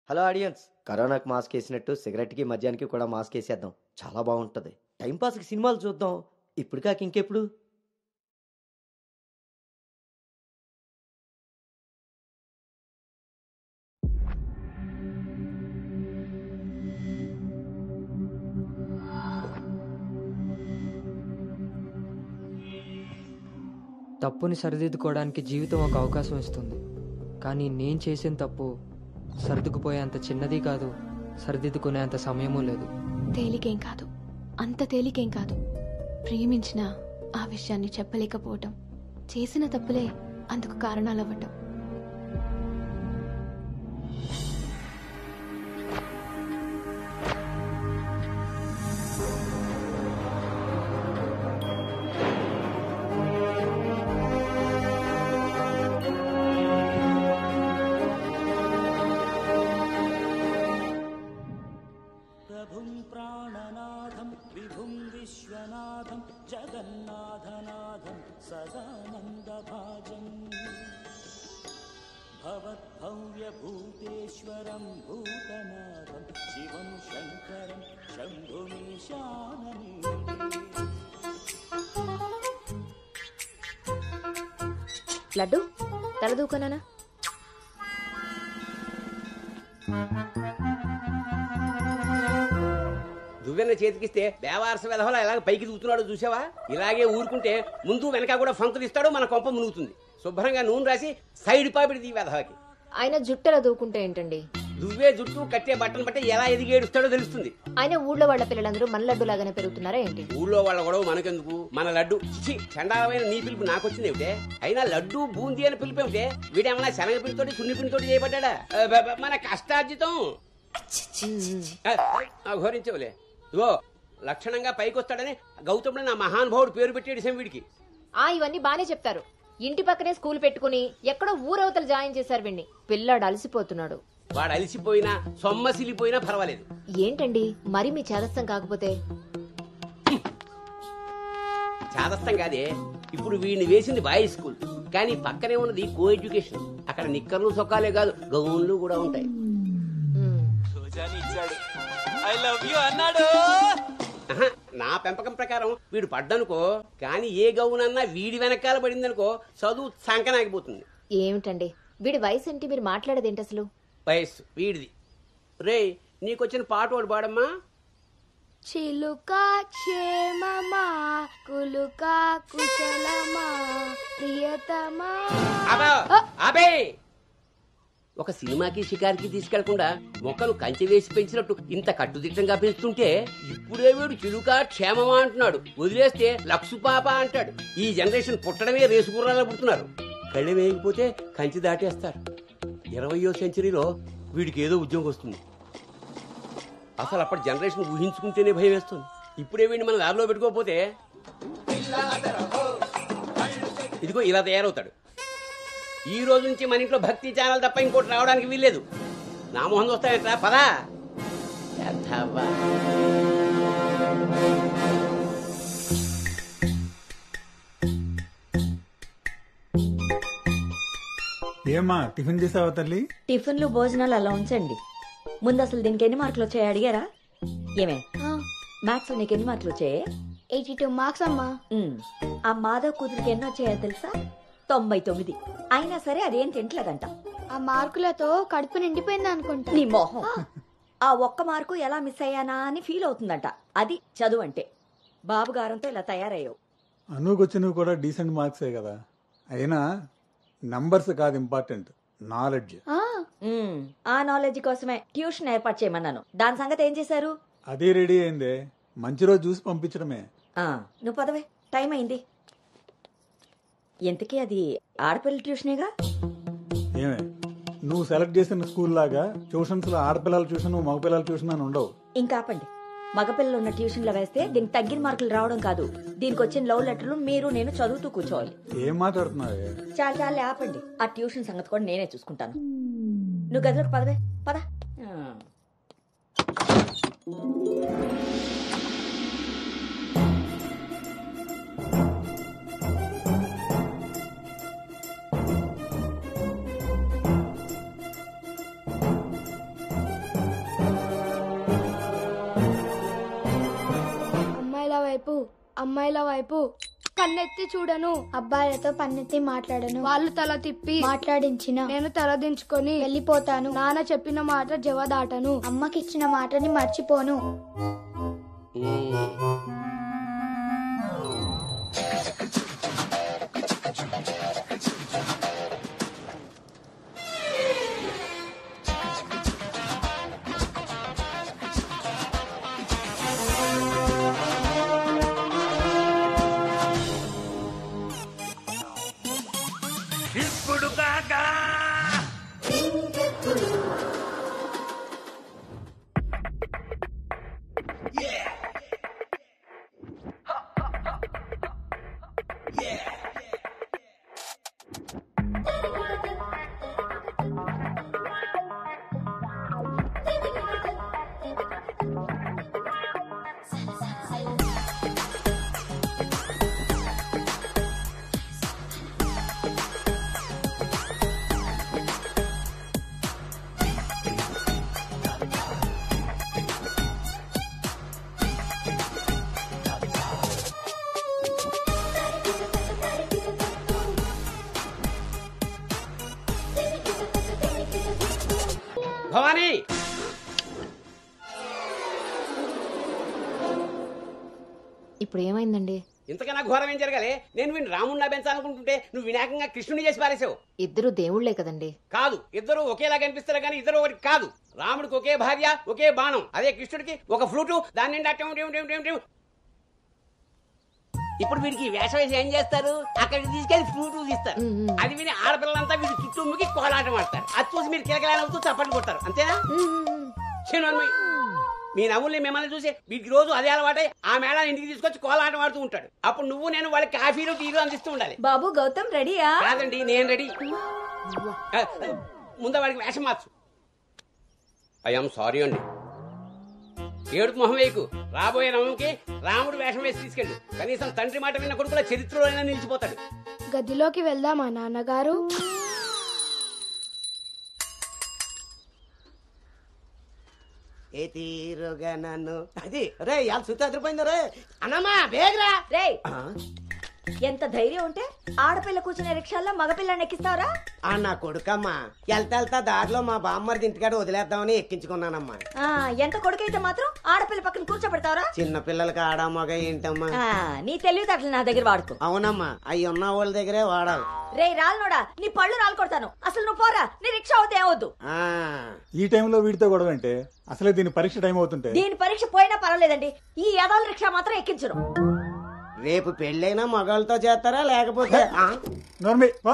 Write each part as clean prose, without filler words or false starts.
Hello audience, కరోనాకి mask వేసినట్టు సిగరెట్కి మద్యానికి కూడా మాస్క్ వేసేద్దాం. చాలా బాగుంటుంది. టైంపాస్కి సినిమాలు చూద్దాం. ఇప్పుడు కాక ఇంకెప్పుడు. తప్పుని సరిదిద్దుకోవడానికి జీవితం ఒక అవకాశం ఇస్తుంది. కానీ నేను చేసిన తప్పు సర్దుకుపోయేంత చిన్నది కాదు, సరిదిద్దుకునేంత సమయమూ లేదు. తేలికేం కాదు, అంత తేలికేం కాదు. ప్రేమించిన ఆ విషయాన్ని చెప్పలేకపోవటం, చేసిన తప్పులే అందుకు కారణాలవ్వటం. ప్రాణనాథం విభుం విశ్వనాథం జగన్నాథనాథం సదానందభాజం భవద్భవ్యభూతేశ్వరం భూతనాథం శివం శంకరం శంభుమీశానని. లడ్డు తలదూకనా? దువ్వెన్న చేతికిస్తే దేవారస వెధవలా ఎలాగ పైకి దూకుతున్నాడో చూసావా? ఇలాగే ఊరుకుంటే ముందు వెనక కూడా ఫంతులు ఇస్తాడు, మన కొంప మునుగుతుంది. శుభ్రంగా నూనె రాసి సైడ్ పాపిడి వెధవకి. ఆయన జుట్టెలా దూకుంటే ఏంటండి? దువ్వే జుట్టు కట్టే బట్టలు బట్టే ఎలా ఎదిగేడుస్తాడో తెలుస్తుంది. ఆయన ఊళ్ళో వాళ్ళ పిల్లలందరూ మన లడ్డు లాగానే పెరుగుతున్నారా ఏంటి? ఊళ్ళో వాళ్ళ గొడవ మనకెందుకు? మన లడ్డు చండాలమైన నీ పిలుపు నాకొచ్చింది ఏమిటే? అయినా లడ్డు బూందీ అని పిలుపు ఏమిటే? వీడేమన్నా శనగ పిండితోటి సున్ని పిండితోటి చేయబడ్డా? మన కష్టార్జితం ఘోరించవులే. ఇగో లక్షణంగా పైకొస్తాడని గౌతముడు నా మహానుభావుడు పేరు పెట్టాడు వీడికి. ఇవన్నీ బానే చెప్తారు. ఇంటి పక్కనే స్కూల్ పెట్టుకుని ఎక్కడో ఊరవతలు జాయిన్ చేశారు వీడిని. పిల్లాడు అలసిపోతున్నాడు. వాడు అలసిపోయినా సొమ్మసిలిపోయినా పర్వాలేదు. ఏంటండి మరి మీ చేదస్తం కాకపోతే? చాదస్తం కాదే. ఇప్పుడు వీడిని వేసింది బాయ్స్ స్కూల్, కానీ పక్కనే ఉన్నది కో ఎడ్యుకేషన్. అక్కడ నిక్కర్లు సొక్కాలే కాదు, గౌన్లు కూడా ఉంటాయి. నా పెంపకం ప్రకారం వీడు పడ్డనుకో, కానీ ఏ గౌనన్నా వీడి వెనకాల పడిందనుకో చదువు సంకనాగిపోతుంది. ఏమిటండి వీడి వయసు ఏంటి? మీరు మాట్లాడేదేంటి అసలు? వయస్సు వీడిది. రే, నీకొచ్చిన పాట వాడు పాడమ్మా. చిలుకా క్షేమమా కులుకా కుశలమా ప్రియతమా. అబే, ఒక సినిమాకి షికారికి తీసుకెళ్లకుండా మొక్కలు కంచె వేసి పెంచినట్టు ఇంత కట్టుదిట్టంగా పెంచుతుంటే ఇప్పుడే వీడు చిలుకా క్షేమమా అంటున్నాడు. వదిలేస్తే లక్సు పాప అంటాడు. ఈ జనరేషన్ పుట్టడమే రేసు గుర్రాలా పుడుతున్నారు. కళ్ళు వేయకపోతే కంచి దాటేస్తారు. 20వ సెంచరీలో వీడికి ఏదో ఉద్యోగం వస్తుంది. అసలు అప్పటి జనరేషన్ ఊహించుకుంటేనే భయం వేస్తుంది. ఇప్పుడే వీడిని మన ల్యాబ్లో పెట్టుకోకపోతే ఇదిగో ఇలా తయారవుతాడు. ఈ రోజు నుంచి మన ఇంట్లో భక్తి ఛానల్ తప్ప ఇంకోటి రావడానికి వీల్లేదు. నా మొహం వస్తాయంట పదా. ఏమా టిఫిన్ చేసావా తల్లి? టిఫిన్లు భోజనాలు అలా ఉంచండి. ముందు అసలు దీనికి ఎన్ని మార్కులు వచ్చాయి అడిగారా? ఏమే మ్యాథ్స్ లో నీకు ఎన్ని మార్కులు వచ్చాయి? 82 మార్క్స్ అమ్మా. ఆ మాధవ్ కూతురికి ఎన్ని వచ్చాయో తెలుసా? 99. అయినా సరే అదేం తింటలేదంట. ఆ మార్కులతో కడుపు నిండిపోయింది అనుకుంటా. నీ మొహం. ఆ ఒక్క మార్కు ఎలా మిస్ అయ్యానా అని ఫీల్ అవుతుందంట. అది చదువు అంటే. బాబు గారంతో ఇలా తయారయ్యావు. అనుకొచ్చినవి కూడా డీసెంట్ మార్క్సే కదా. అయినా నంబర్స్ కాదు ఇంపార్టెంట్, నాలెడ్జ్. ఆ నాలెడ్జ్ కోసమే ట్యూషన్ ఏర్పాటు చేయమన్నాను. దాని సంగతి ఏం చేశారు? అదే రెడీ అయిందే, మంచి రోజు చూసి పంపించడమే. నువ్వు పదవే, టైం అయింది. ఎంతకీ అది ఆడపిల్లల ట్యూషనేగా? ఏమే, నువ్వు సెలెక్ట్ చేసిన స్కూల్ లాగా ట్యూషన్స్ లో ఆడపిల్లల ట్యూషన్ మగపిల్లల ట్యూషన్ అని ఉండవు. ఇంకా ఆపండి. మగపిల్లలు ఉన్న ట్యూషన్ లో వేస్తే దీనికి తగ్గిన మార్కులు రావడం కాదు, దీనికి వచ్చిన లవ్ లెటర్లు మీరు నేను చదువుతూ కూర్చోవాలి. ఏం మాట్లాడుతున్నావే? చాలా ఆపండి. ఆ ట్యూషన్ సంగతి కూడా నేనే చూసుకుంటాను. నువ్వు గదిలోకి పదవే, పద. అమ్మాయిల వైపు కన్నెత్తి చూడను, అబ్బాయిలతో పన్నెత్తి మాట్లాడను, వాళ్ళు తల తిప్పి మాట్లాడించిన నేను తలదించుకొని వెళ్ళిపోతాను, నాన్న చెప్పిన మాట జవదాటను, అమ్మకిచ్చిన మాటని మర్చిపోను. ఇప్పుడు కాగా భవానీ ఇప్పుడు ఏమైందండి? ఇంతకన్నా ఘోరం ఏం జరగాలి? నేను వీడిని రాముడినా పెంచాలనుకుంటుంటే నువ్వు వినాయకంగా కృష్ణుని చేసి పారేసావు. ఇద్దరు దేవుళ్లే కదండి. కాదు, ఇద్దరు ఒకేలా కనిపిస్తారు కానీ ఇద్దరు ఒకటి కాదు. రాముడికి ఒకే భార్య, ఒకే బాణం. అదే కృష్ణుడికి ఒక ఫ్లూటు, దాని నిండా టెం టెం టెం టెం టెం. ఇప్పుడు వీడికి వేషం వేసి ఏం చేస్తారు? అక్కడికి తీసుకెళ్లి ఫ్లూటు తీస్తారు. అది విని ఆడపిల్లలంతా వీడి చుట్టూ ముగి కోలాటం ఆడతారు. అది చూసి మీరు కిలకలాడుతూ చప్పట్లు కొడతారు. అంతేనా? మీ నవ్వుల్ని మిమ్మల్ని చూసి వీటికి రోజు అదే అలవాటై ఆ మేళాన్ని ఇంటికి తీసుకొచ్చి కోలాటం ఆడుతూ ఉంటాడు. అప్పుడు నువ్వు నేను వాళ్ళకి కాఫీలు టీలు అందిస్తూ ఉండాలి. బాబు గౌతమ్ రెడీయా? కాదండి, నేను రెడీ. ముందు వాడికి వేషం మార్చు. ఐఎమ్ సారీ అండి. ఏడుపు మొహం వేయకు. రాబోయే నవంకి రాముడు వేషం వేసి తీసుకెళ్ళు. కనీసం తండ్రి మాట విన్న కొడుకుల చరిత్రలో అయినా నిలిచిపోతాడు. గదిలోకి వెళ్దామా నాన్నగారు? ఏ తీరుగా నన్ను అది రే ఇవాళ సుత్తి అదిరిపోయింది రే అన్నమ్మా బేగరా రే ఎంత ధైర్యం ఉంటే ఆడపిల్ల కూర్చునే రిక్షాల్లో మగపిల్లని ఎక్కిస్తావరా? నా కొడుకమ్మా వెళ్తా దారిలో మా బామ్మర్ది ఇంటికాడ వదిలేద్దామని ఎక్కించుకున్నానమ్మా. ఎంత కొడుకైతే మాత్రం ఆడపిల్ల పక్కన కూర్చోబెడతావరా? చిన్న పిల్లలకి ఆడ మగ ఏంటమ్మా? నీ తెలివితేటలు నా దగ్గర వాడుకో. అవునమ్మా, అవి ఉన్న వాళ్ళ దగ్గరే వాడాలి. రే రాలనోడా, నీ పళ్ళు రాలు కొడతాను. అసలు నువ్వు పోరా, నీ రిక్షా అవుతే ఏమవుద్దు. ఈ టైంలో వీడితో గొడవ అంటే అసలే దీని పరీక్ష టైం అవుతుంటే. దీని పరీక్ష పోయినా పర్వాలేదండి, ఈ యదాల రిక్షా మాత్రం ఎక్కించరు. రేపు పెళ్ళైనా మగాళ్ళతో చేస్తారా లేకపోతే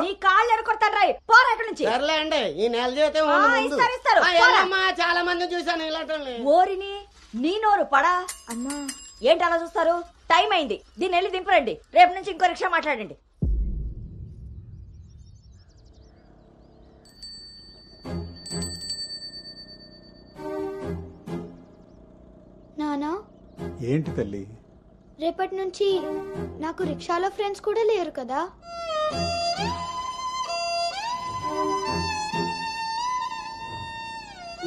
నీ కాళ్ళు ఎరకొడతాను రాయ్, పోరా ఇక్కడి నుంచి. సర్లే అండి, ఈ నెల జీతం ఇస్తారు. చాలా మంది చూసాను ఇలాంటి. ఓరిని నీ నోరు పడా. అమ్మా ఏంటి అలా చూస్తారు? టైం అయింది, దీన్ని వెళ్ళి దింపరండి. రేపు నుంచి ఇంకో రిక్షా మాట్లాడండి. నానా ఏంటి తల్లి? రేపటి నుంచి నాకు రిక్షాలో ఫ్రెండ్స్ కూడా లేరు కదా?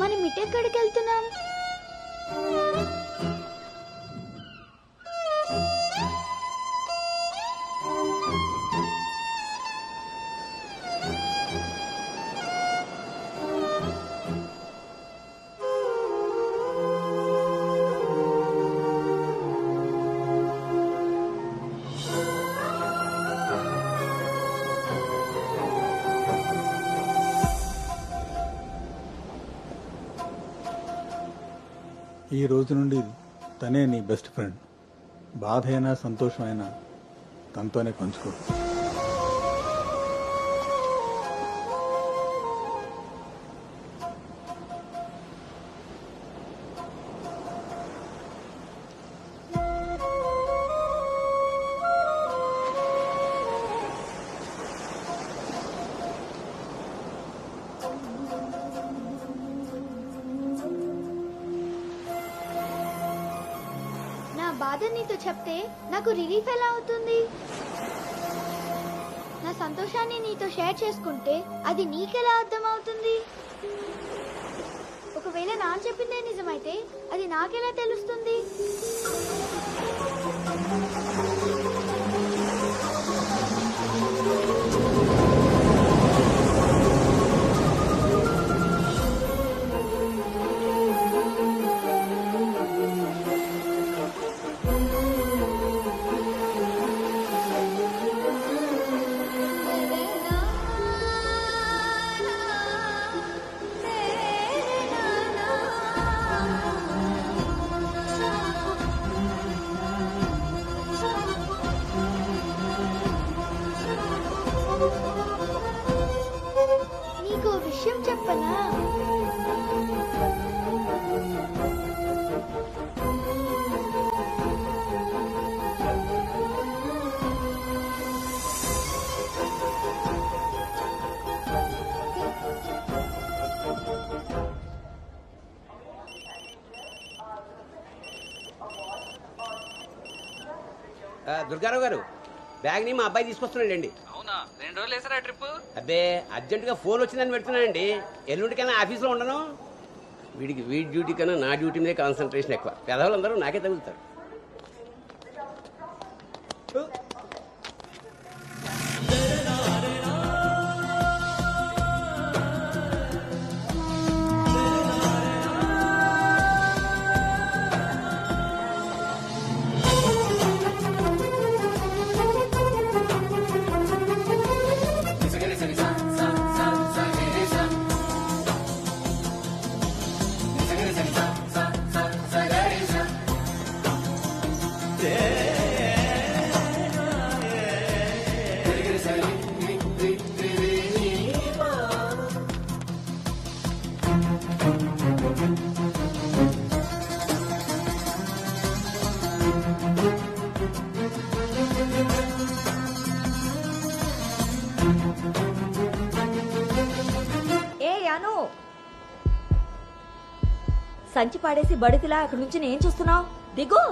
మనం ఇటెక్కడికి వెళ్తున్నాం? ఈ రోజు నుండి తనే నీ బెస్ట్ ఫ్రెండ్. బాధ అయినా సంతోషమైనా తనతోనే పంచుకో. బాధ నీతో చెప్తే నాకు రిలీఫ్ ఎలా అవుతుంది? నా సంతోషాన్ని నీతో షేర్ చేసుకుంటే అది నీకెలా అర్థం అవుతుంది? ఒకవేళ నాన్న చెప్పిందే నిజమైతే అది నాకెలా తెలుస్తుంది? విషయం చెప్పనా? దుర్గారావు గారు, బ్యాగ్ ని మా అబ్బాయి తీసుకొస్తున్నాడండి. అవునా, 2 రోజులు వేసారా ట్రిప్? అబ్బే, అర్జెంట్ గా ఫోన్ వచ్చిందని పెడుతున్నానండి. ఎల్లుండికైనా ఆఫీస్లో ఉండను. వీడి డ్యూటీ కన్నా నా డ్యూటీ మీద కాన్సన్ట్రేషన్ ఎక్కువ. పెదవులందరూ నాకే తగులుతారు. సంచి పాడేసి బడితిలా అక్కడి నుంచి నేను చూస్తున్నావు, దిగు.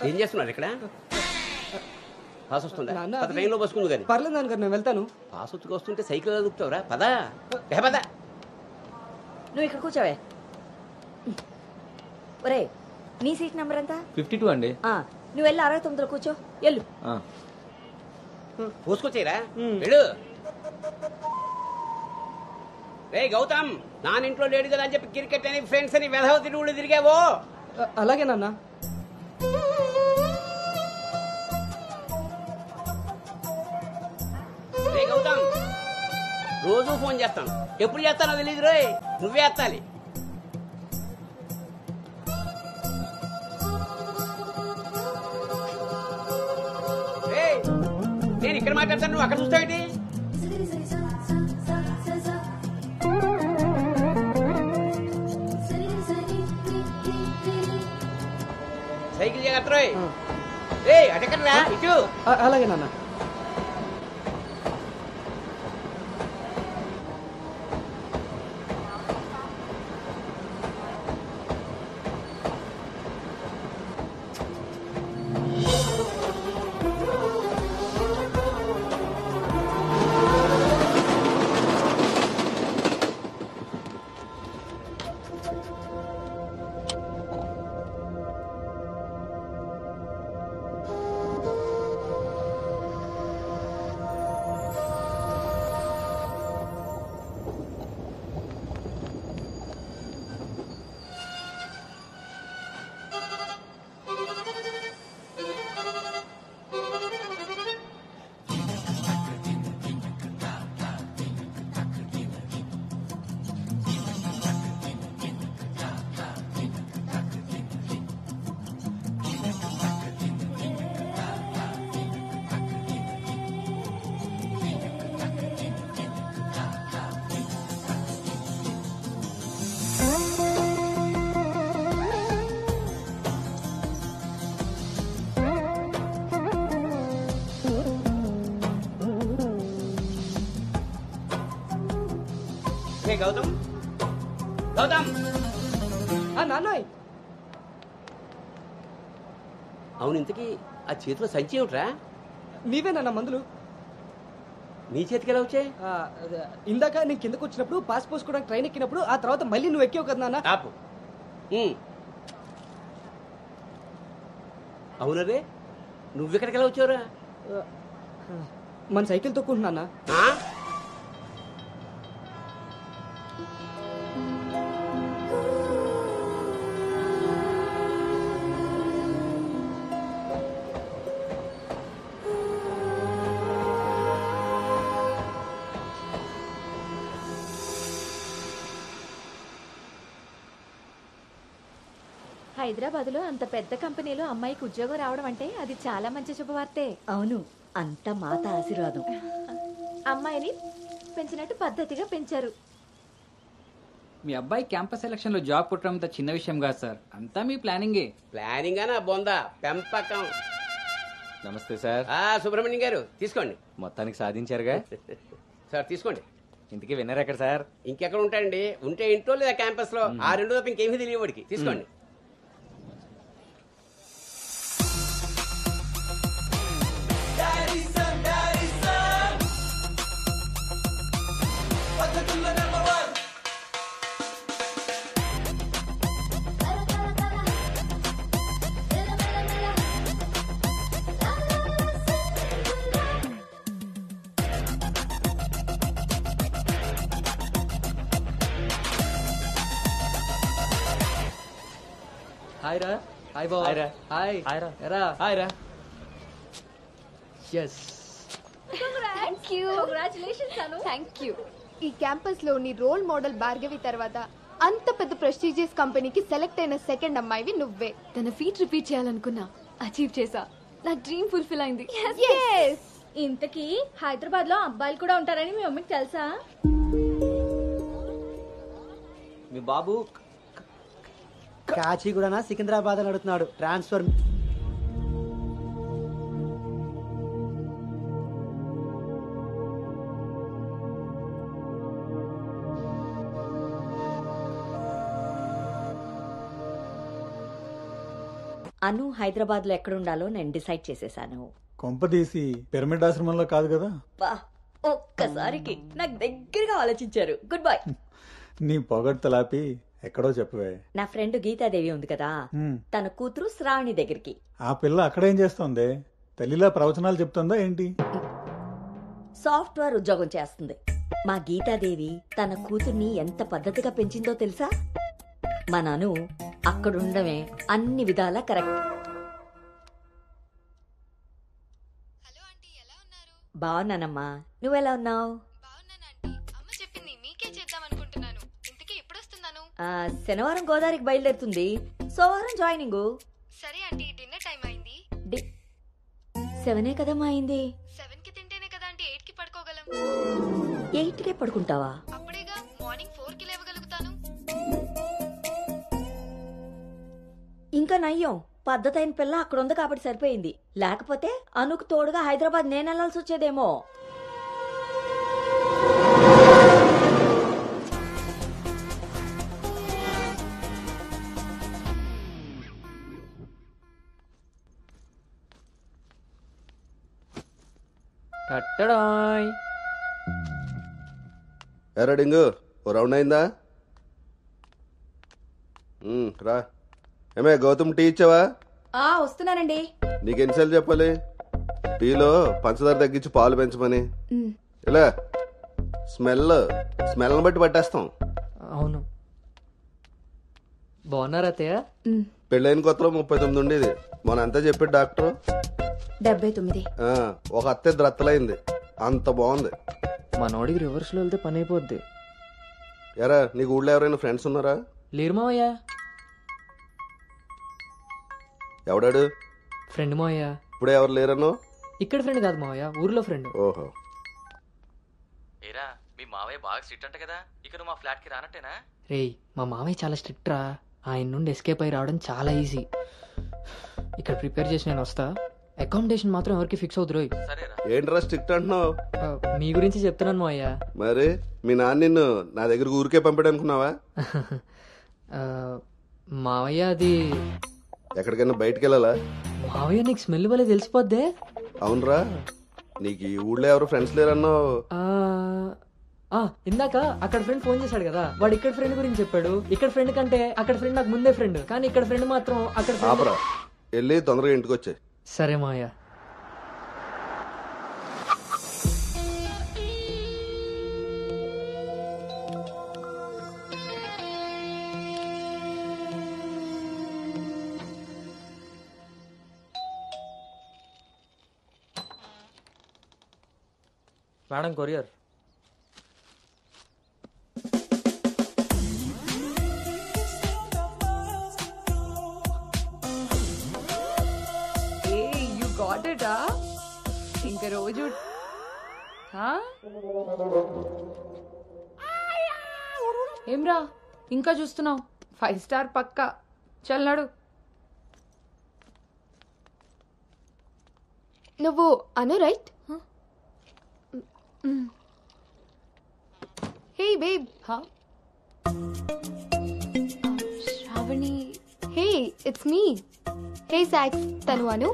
ఏం చేస్తున్నారు ఇక్కడ? పాస్ వస్తుందా? ట్రైన్లో బస్సుకుంది కానీ. పర్లేదు నాన్నగారు, నేను వెళ్తాను. పాస్ వచ్చుకు వస్తుంటే సైకిల్ దొక్కుతావురా? పదా పదా. నువ్వు ఇక్కడ కూర్చోవే. ఒరే, నీ సీట్ నెంబర్ ఎంత? 52 అండి. నువ్వు వెళ్ళి 69లో కూర్చో. వెళ్ళు. పోసుకొచ్చాయిరా, వెళ్ళు. రే గౌతమ్, నానింట్లో లేడు కదా అని చెప్పి క్రికెట్ అని ఫ్రెండ్స్ అని వెధవ తిరుగుళ్ళు తిరిగావో. అలాగే నాన్న. రే గౌతమ్, రోజు ఫోన్ చేస్తాను, ఎప్పుడు చేస్తానో తెలియదు రోయ్, నువ్వే ఎత్తాలి. నేను ఇక్కడ మాట్లాడతాను, నువ్వు అక్కడ చూస్తావేంటి? సైకిల్ జాగ్రత్త రోయ్. అటెక్కడరా ఇటు. అలాగే నాన్న. గౌతమ్, గౌతమ్. నాన్నయ్, అవును, ఇంతకీ ఆ చేతిలో సంచి ఏమిట్రా? నీవే నాన్న మందులు. నీ చేతికి ఎలా వచ్చాయి? ఇందాక నేను కిందకు వచ్చినప్పుడు పాస్ పోసుకోవడానికి ట్రైన్ ఎక్కినప్పుడు, ఆ తర్వాత మళ్ళీ నువ్వు ఎక్కావు కదా నాన్న. ఆపు. అవునరే, నువ్వెక్కడికి ఎలా వచ్చావురా? మన సైకిల్ తొక్కుంటున్నా. హైదరాబాద్లో అంత పెద్ద కంపెనీలో అమ్మాయికి ఉద్యోగం రావడం అంటే అది చాలా మంచి శుభవార్తే. అవును, అంత మాత ఆశీర్వాదం. అమ్మాయిని పెంచినట్టు పద్ధతిగా పెంచారు. మీ అబ్బాయి క్యాంపస్ సెలక్షన్ లో జాబ్ కొట్టడం అంత చిన్న విషయం కాదు సార్, అంతా మీ ప్లానింగే. ప్లానింగ్ అనా బొందా పెంపకం. నమస్తే సార్. సుబ్రహ్మణ్యం గారు తీసుకోండి. మొత్తానికి సాధించారుగా. సార్ తీసుకోండి. ఇంతకీ విన్నర్ ఎక్కడ సార్? ఇంకెక్కడ ఉంటాయండి, ఉంటే ఇంట్లో లేదా క్యాంపస్ లో. ఆ రెండు తప్ప ఇంకేమీ తెలియవాడికి. తీసుకోండి. హాయ్ రా. హాయ్ బావ. హాయ్ రా. హాయ్. హాయ్ రా. ఎరా. హాయ్ రా. ఎస్. Thank you. ఈ క్యాంపస్ లో నీ రోల్ మోడల్ భార్గవి తర్వాత అంత పెద్ద ప్రెస్టీజియస్ కంపెనీకి సెలెక్ట్ అయిన సెకండ్ అమ్మాయివి నువ్వే. తన ఫీట్ రిపీట్ చేయాలనుకున్నా, అచీవ్ చేసా. నా డ్రీమ్ ఫుల్ఫిల్ అయింది. ఇంతకీ హైదరాబాద్ లో అబ్బాయిలు కూడా ఉంటారని మీ మమ్మీకి తెలుసా? మీ బాబు కాచిగూడనా సికింద్రాబాద్ అని అడుగుతున్నాడు. ట్రాన్స్ఫర్. అను హైదరాబాద్ లో ఎక్కడుండాలో నేను డిసైడ్ చేసేసాను. కొంపదీసి పిరమిడ్ ఆశ్రమంలో కాదు కదా? ఒక్కసారికి నాకు దగ్గరగా ఆలోచించారు. Good bye. నీ పొగడ్తలాపి ఎక్కడో చెప్పవే. నా ఫ్రెండ్ గీతాదేవి ఉంది కదా, తన కూతురు శ్రావణి దగ్గరికి. ఆ పిల్ల అక్కడేం చేస్తోంది? తల్లిలా ప్రవచనాలు చెప్తుందా ఏంటి? సాఫ్ట్వేర్ ఉద్యోగం చేస్తుంది. మా గీతాదేవి తన కూతుర్ని ఎంత పద్ధతిగా పెంచిందో తెలుసా? మా నాను అక్కడుండమే అన్ని విధాలా కరెక్ట్. బాగున్నానమ్మా, నువ్వెలా ఉన్నావు? శనివారం గోదావరికి బయలుదేరుతుంది, సోమవారం జాయినింగ్. సరే ఆంటీ, డిన్నర్ టైం అయింది. 7 కదమ్మా అయింది. 7 కి తింటేనే కదా ఆంటీ 8 కి పడుకోగలం. 8 కే పడుకుంటావా? అప్పుడేగా మార్నింగ్ 4 కి లేవగలుగుతాను. ఇంకా నయ్యం, పద్ధతైన పిల్ల అక్కడ ఉంది కాబట్టి సరిపోయింది. లేకపోతే అనుకు తోడుగా హైదరాబాద్ నేను వెళ్లాల్సి వచ్చేదేమో. ఎరా డింగు, ఓ రౌండ్ అయిందా? రా. ఏమే గౌతమ్, టీ ఇచ్చావా? వస్తున్నానండి. నీకెన్నిసార్లు చెప్పాలి టీలో పంచదార తగ్గించి పాలు పెంచమని? ఇలా స్మెల్ బట్టి పట్టేస్తాం. అవును. బాగున్నారా అత్తయ్య? పెళ్ళైన కొత్తలో 39 ఉండేది. మొన్న అంతా చెప్పాడు డాక్టర్. 79. ఒక అత్తే ద్రత్తలైంది. అంత బాగుంది. మనోడికి రివర్స్ లో వెళ్తే పని అయిపోద్ది. ఎరా, నీకు ఊళ్ళో ఎవరైనా ఫ్రెండ్స్ ఉన్నారా? లేరు మావయ్య. ఎవడాడు? ఫ్రెండ్ మావయ్య. ఇప్పుడే ఎవరు లేరను? ఇక్కడ ఫ్రెండ్ కాదు మావయ్య, ఊర్లో ఫ్రెండ్. ఓహో. ఏరా, మీ మావయ్య బాగా స్ట్రిక్ట్ అంట కదా, ఇక నువ్వు మా ఫ్లాట్ కి రానట్టేనా? రేయ్, మా మావయ్య చాలా స్ట్రిక్ట్ రా. ఆయన నుండి ఎస్కేప్ అయి రావడం చాలా ఈజీ. ఇక్కడ ప్రిపేర్ చేసి నేను వస్తా. అకామిడేషన్ మాత్రం ఎవరికి ఫిక్స్ అవుతురు. ఏంట్రా స్ట్రిక్ట్ అంటున్నావు? మీ గురించి చెప్తున్నాను మావయ్య. మరి మీ నాన్న నిన్ను నా దగ్గరకు ఊరికే పంపాడు అనుకున్నావా? మావయ్య అది ఎక్కడికైనా బయటికి వెళ్ళాలా? మావయ్య నీకు స్మెల్ వల్ల తెలిసిపోద్దే. అవునరా, నీకు ఈ ఊళ్ళో ఎవరు ఫ్రెండ్స్ లేరన్నావు. ఇందాక అక్కడ ఫ్రెండ్ ఫోన్ చేశాడు కదా, వాడు ఇక్కడ ఫ్రెండ్ గురించి చెప్పాడు. ఇక్కడ ఫ్రెండ్ కంటే అక్కడ ఫ్రెండ్ నాకు ముందే ఫ్రెండ్, కానీ ఇక్కడ ఫ్రెండ్ మాత్రం అక్కడ ఆపరా, వెళ్ళి తొందరగా ఇంటికి వచ్చాయి. సరే మావయ్య. Madam, courier. గాట్ ఇట్ ఇంక రోజు ఏమ్రా ఇంకా చూస్తున్నావు 5 స్టార్ పక్కా చల్లాడు. నువ్వు Anu right? Hey babe. Shravani. Hey it's me. Hey socks, తను అను.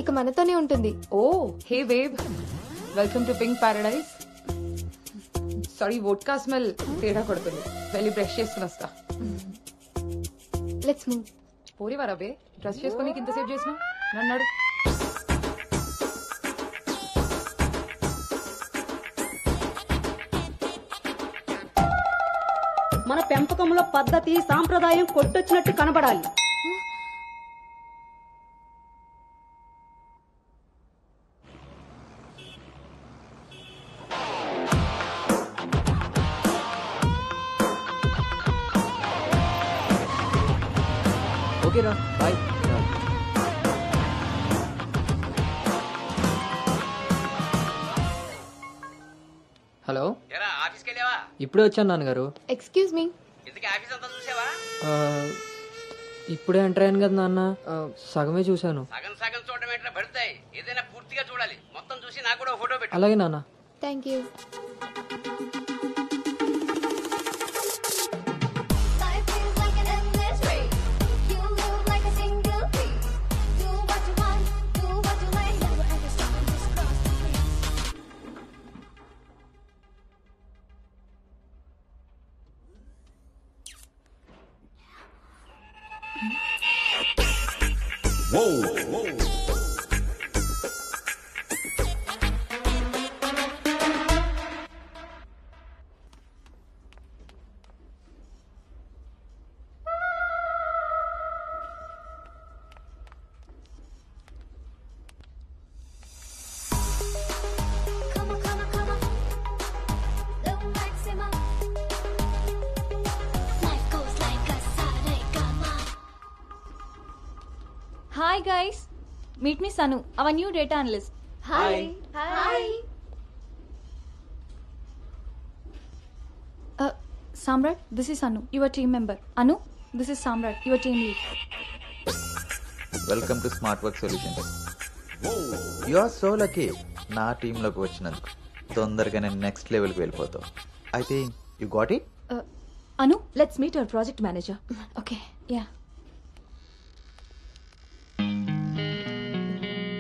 ఇక మనతోనే ఉంటుంది. Oh hey wave, welcome to pink paradise. Sorry vodka smell తేడా కొడుతుంది, వెళ్ళి బ్రష్ చేసుకుని వస్తా. Let's move. పోరివారా బే, డ్రెస్ చేసుకొని ఇంతసేపు చేసినా నన్నాడు. మన పెంపకంలో పద్ధతి సాంప్రదాయం కొట్టొచ్చినట్టు కనబడాలి. ఓకేరా బాయ్. హలో, ఆఫీస్కి వెళ్ళావా? ఇప్పుడే వచ్చాను నాన్నగారు. Excuse me. ఇంతకీ ఆఫీస్ అంతా చూసావా? ఇప్పుడే ఎంటర్ అయ్యాను కదా నాన్న, సగమే చూశాను. సగం సగం చూడడం ఏంటో పడతాయి, ఏదైనా పూర్తిగా చూడాలి. మొత్తం చూసి నాకు కూడా ఫోటో పెట్టు. అలాగే నాన్న. Thank you. Hi guys, meet me Sanu, our new data analyst. Hi. Hi. Samrat, this is Anu, your team member. Anu, this is Samrat, your team lead. Welcome to Smart Work Solutions. You are so lucky నా టీంలోకి వచ్చినందుకు. తొందరగానే next లెవెల్కి వెళ్ళిపోతావు. I think you got it. Anu, let's meet our project manager. Okay, yeah.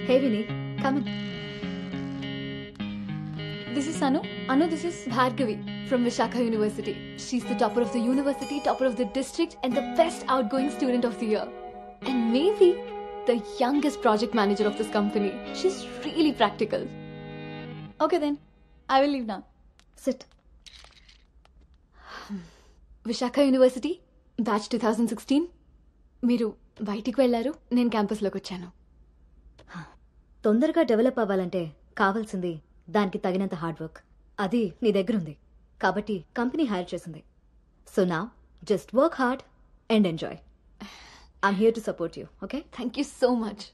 Hey Vinny, come in. This is Anu. Anu, this is Bhargavi from Vishakha University. She's the topper of the university, topper of the district, and the best outgoing student of the year. And maybe the youngest project manager of this company. She's really practical. Okay then, I will leave now. Sit. Vishakha University, batch 2016. మీరు బయటికి వెళ్ళారు, నేను క్యాంపస్లోకి వచ్చాను. తొందరగా develop అవ్వాలంటే కావాల్సింది దానికి తగినంత హార్డ్ వర్క్. అది నీ దగ్గరుంది కాబట్టి కంపెనీ హైర్ చేసింది. సో నా just work hard and enjoy. I'm here to support you. Okay, thank you so much.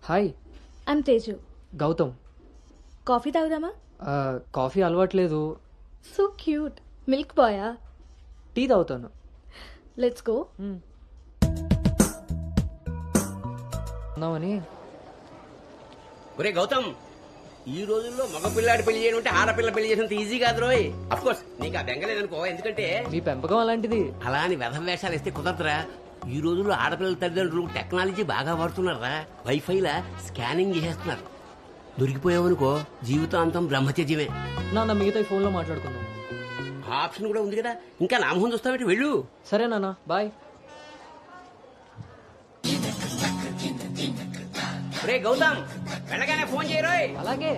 Hi, I'm Teju. Gautam. Coffee తాగుదామా? కాఫీ అలవాట్లేదు. So cute. మిల్క్ బాయా? టీ తాగుతాను. Let's go. ఉన్నామని. ఒరే గౌతమ్, ఈ రోజుల్లో మగ పిల్లాడి పెళ్లి చేయడం అంటే ఆడపిల్ల పెళ్లి చేయడంత ఈజీ కాదు రోయ్. అఫ్ కోర్స్ నీకు ఆ బెంగలేదనుకో, ఎందుకంటే మీ పెంపకం అలాంటిది. అలా అని వెధం వేషాలు వేస్తే కుదరదురా. ఈ రోజుల్లో ఆడపిల్లల తల్లిదండ్రులు టెక్నాలజీ బాగా వాడుతున్నారా. వైఫైలా స్కానింగ్ చేసేస్తున్నారు. దొరికిపోయావనుకో జీవితాంతం బ్రహ్మచర్యమే. నా మిగతా ఫోన్లో మాట్లాడుకుందాం. ఆప్షన్ కూడా ఉంది కదా, ఇంకా నా మొహం చూస్తావేంటి, వెళ్ళు. సరే నాన్న, బాయ్. రే గౌతమ్, వెళ్ళగానే ఫోన్ చేయరోయ్. అలాగే.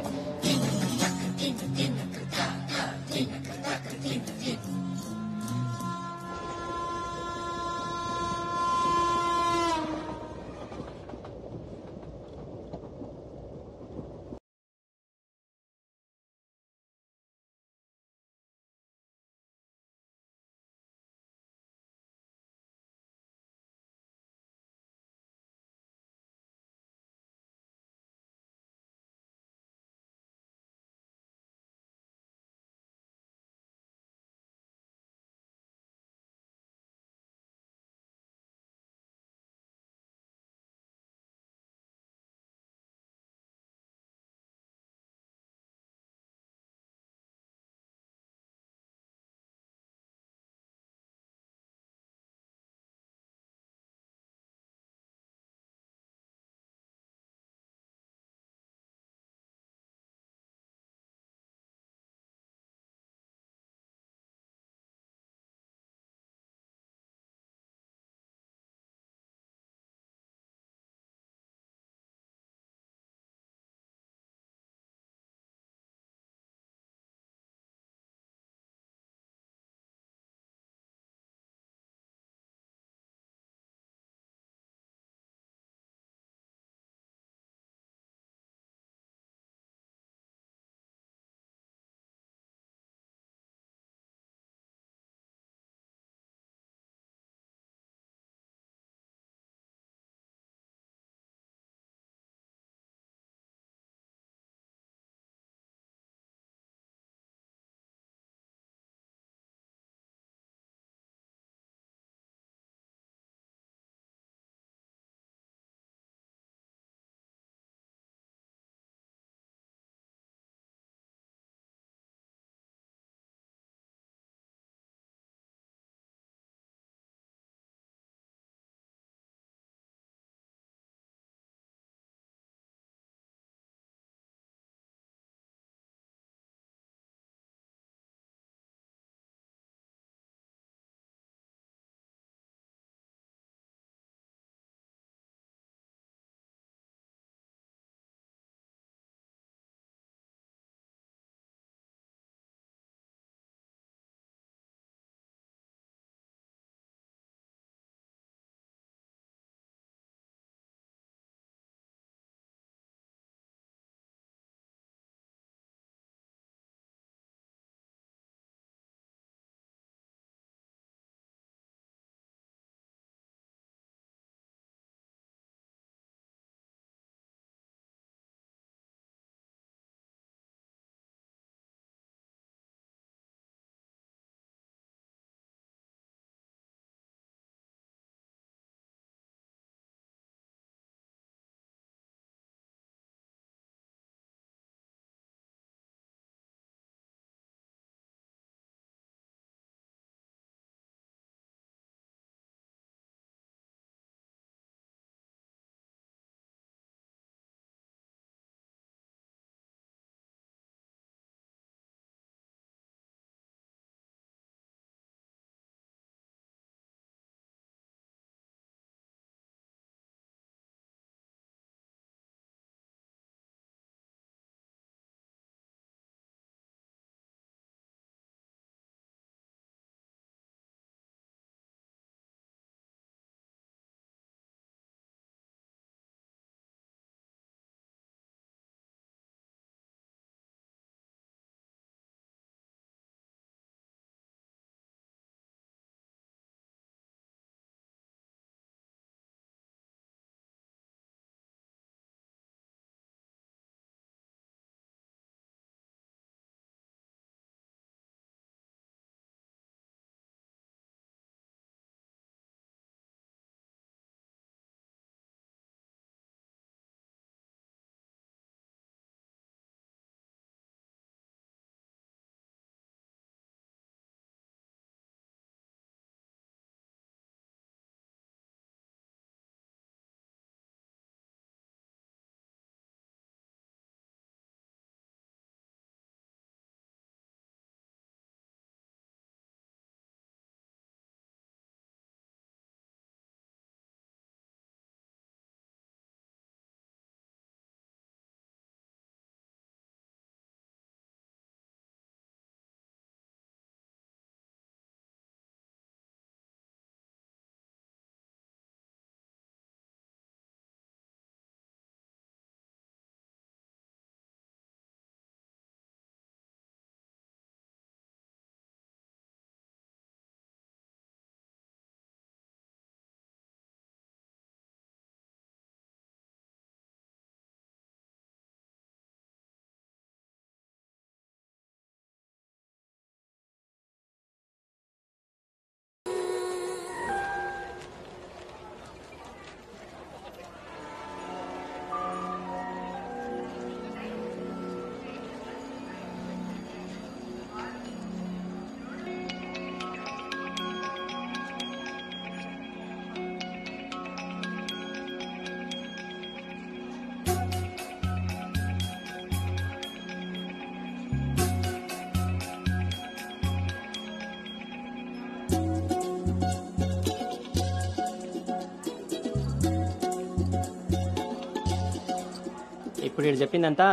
ఇప్పుడు వీడు చెప్పిందంతా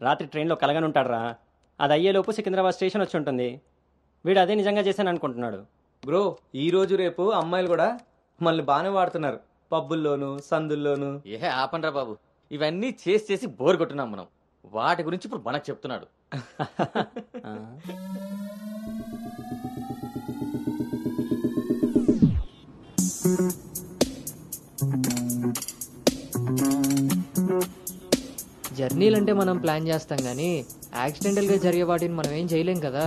రాత్రి ట్రైన్లో కలగని ఉంటాడురా. అది అయ్యేలోపు సికింద్రాబాద్ స్టేషన్ వచ్చి ఉంటుంది. వీడు అదే నిజంగా చేశాను అనుకుంటున్నాడు. బ్రో ఈ రోజు రేపు అమ్మాయిలు కూడా మనల్ని బాగానే వాడుతున్నారు, పబ్బుల్లోను సందుల్లోను. ఏ ఆపండ్రా బాబు, ఇవన్నీ చేసి చేసి బోర్ కొట్టున్నాం మనం. వాటి గురించి ఇప్పుడు మనకు చెప్తున్నాడు. జర్నీలంటే మనం ప్లాన్ చేస్తాం కానీ యాక్సిడెంటల్గా జరిగే వాటిని మనం ఏం చేయలేం కదా.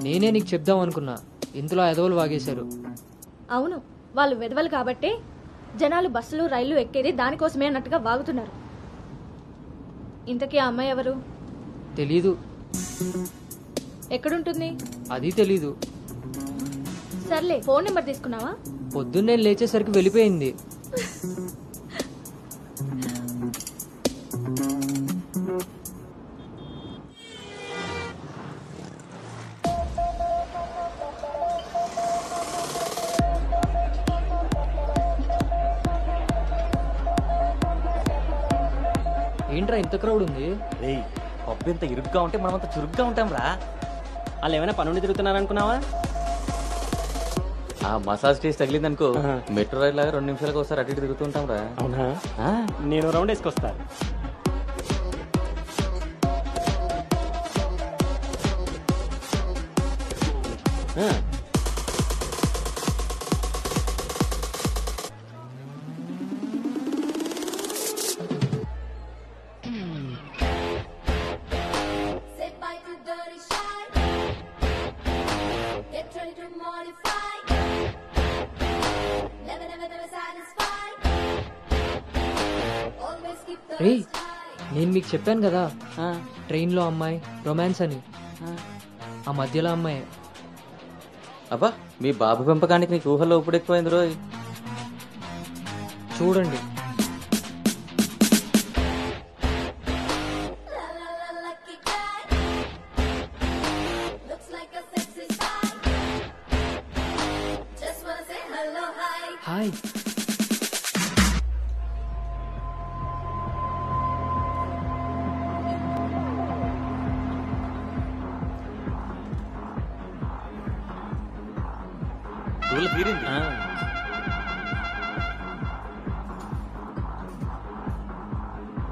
నేనే నీకు చెప్దాం అనుకున్నా, ఇంతలో ఎదవలు వాగేశారు. అవును, వాళ్ళు వెదవలు కాబట్టే జనాలు బస్సులు రైళ్లు ఎక్కేది దానికోసమే అన్నట్టుగా వాగుతున్నారు. ఇంతకీ ఆ అమ్మాయి ఎవరు? తెలీదు. ఎక్కడుంటుంది? అది తెలీదు. సర్లే, ఫోన్ నెంబర్ తీసుకున్నావా? పొద్దున్నే లేచేసరికి వెళ్ళిపోయింది. ఏంట్రా ఇంత క్రౌడ్ ఉంది? రేయ్, పబ్బు ఎంత ఇరుగ్గా ఉంటే మనం అంత చురుగ్గా ఉంటాం రా. వాళ్ళు ఏమైనా పనుండి తిరుగుతున్నారనుకున్నావా? ఆ మసాజ్ టేస్ట్ తగిలిందనుకో, మెట్రో రైల్ లాగా 2 నిమిషాలకు ఒకసారి అటు ఇటు తిరుగుతుంటాం రా. అవునా? నేను రౌండ్ వేసుకొస్తా. రే, నేను మీకు చెప్పాను కదా ట్రైన్లో అమ్మాయి రొమాన్స్ అని. ఆ మధ్యలో అమ్మాయి. అబ్బా, మీ బాబు పెంపకానికి నీకు ఊహల్లో ఇప్పుడు ఎక్కువైంది రోయ్. చూడండి. హాయ్.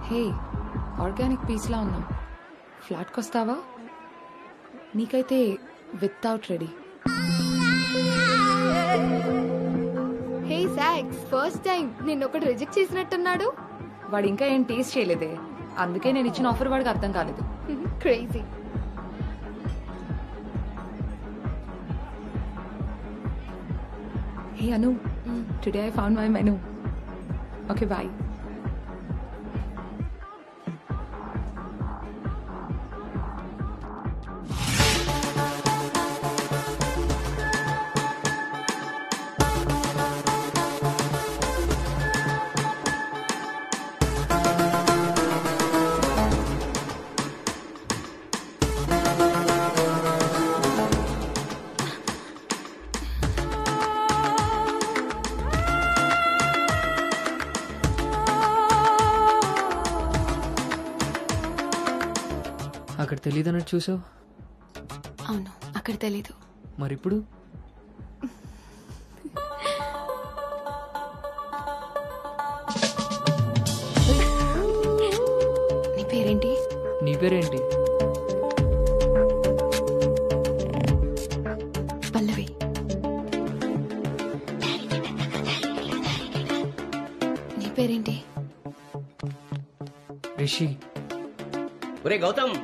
హే, ఆర్గానిక్ పీస్లా ఉన్నావు. ఫ్లాట్కి వస్తావా? నీకైతే వితౌట్ రెడీ. హే సాక్స్, ఫస్ట్ టైం నిన్న ఒకటి రిజెక్ట్ చేసినట్టున్నాడు. వాడు ఇంకా ఏం టేస్ట్ చేయలేదే, అందుకే నేను ఇచ్చిన ఆఫర్ వాడికి అర్థం కాలేదు. Crazy. Hey Anu, today I found my menu. Okay bye. అక్కడ తెలీదన్నట్టు చూసావు. అవును, అక్కడ తెలీదు. మరిప్పుడు నీ పేరేంటి? నీ పేరేంటి? పల్లవి. నీ పేరేంటి? రిషి. ఒరే గౌతమ్,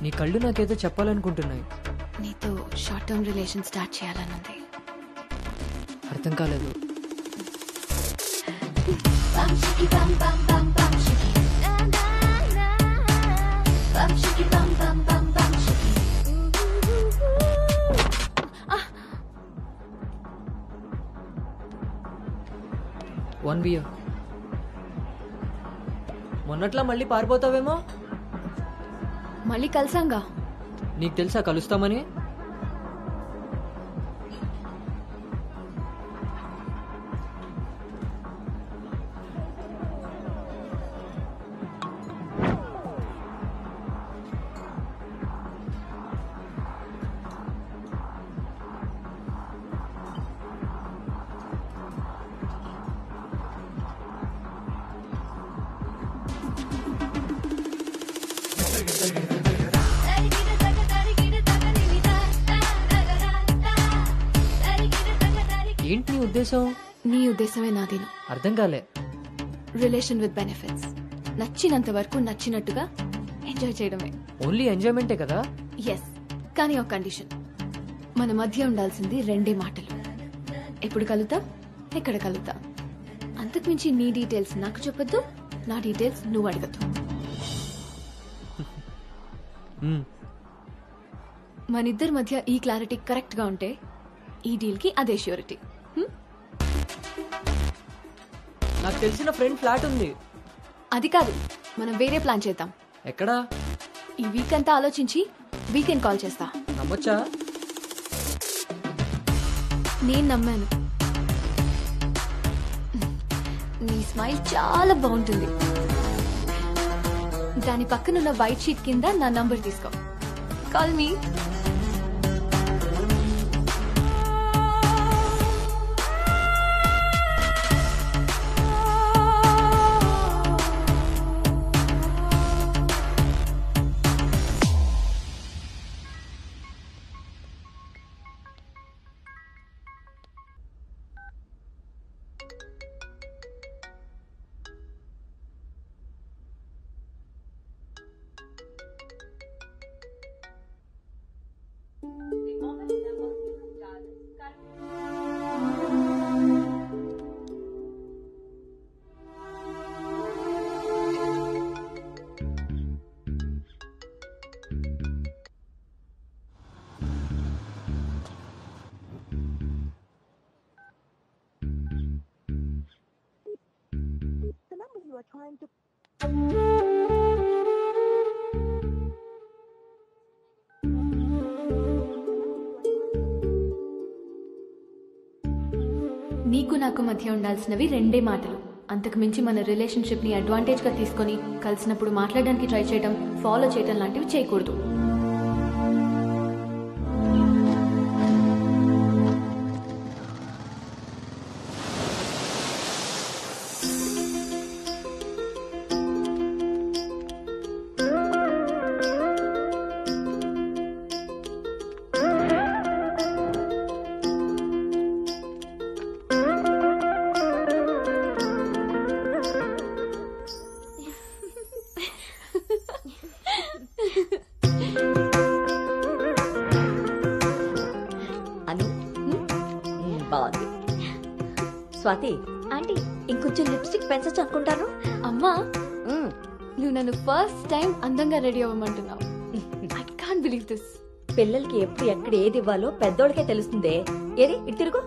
నీ కళ్ళు నాకేదో చెప్పాలనుకుంటున్నాయి. నీతో షార్ట్ టర్మ్ రిలేషన్ స్టార్ట్ చేయాలనుంది. అర్థం కాలేదు. One beer. మొన్నట్లా మళ్ళీ పారిపోతావేమో. మళ్ళీ కలిసాంగా. నీకు తెలుసా కలుస్తామని? ఏంటి నీ ఉద్దేశం? నీ ఉద్దేశమే నాదేను. అర్థం కాలే. Relation with benefits. నచ్చినంత వరకు నచ్చినట్టుగా ఎంజాయ్ చేయడమే. ఓన్లీ ఎంజాయ్మెంటే కదా? ఎస్, కానీ ఒక కండిషన్. మన మధ్య ఉండాల్సింది 2 మాటలు. ఎప్పుడు కలుద్దాం, ఎక్కడ కలుద్దాం. అంతకుమించి నీ డీటెయిల్స్ నాకు చెప్పొద్దు, నా డీటెయిల్స్ నువ్వు అడగద్దు. మనిద్దరి మధ్య ఈ క్లారిటీ కరెక్ట్ గా ఉంటే ఈ డీల్ కి అదే ష్యూరిటీ. నాకు తెలిసిన ఫ్రెండ్ ఫ్లాట్ ఉంది. అది కాదు, మనం వేరే ప్లాన్ చేద్దాం. ఎక్కడా? ఈ వీక్ అంతా ఆలోచించి వీకెండ్ కాల్ చేస్తా. నమ్మొచ్చా? నేను నమ్మాను. నీ స్మైల్ చాలా బాగుంటుంది. దాని పక్కనున్న వైట్ షీట్ కింద నా నంబర్ తీసుకో. Call me. నీకు నాకు మధ్య ఉండాల్సినవి 2 మాటలు. అంతకు మించి మన రిలేషన్షిప్ ని అడ్వాంటేజ్ గా తీసుకొని కలిసినప్పుడు మాట్లాడడానికి ట్రై చేయడం, ఫాలో చేయడం లాంటివి చేయకూడదు. బాగుంది. స్వాతి ఆంటీ, ఇంకొంచెం లిప్స్టిక్ పెంచచ్చు అనుకుంటాను. అమ్మా, నువ్వు నన్ను ఫస్ట్ టైం అందంగా రెడీ అవ్వమంటున్నావు. I can't believe this. పిల్లలకి ఎప్పుడు ఎక్కడ ఏది ఇవ్వాలో పెద్దోళ్ళకే తెలుస్తుందే. ఏది ఇటు తిరుగు.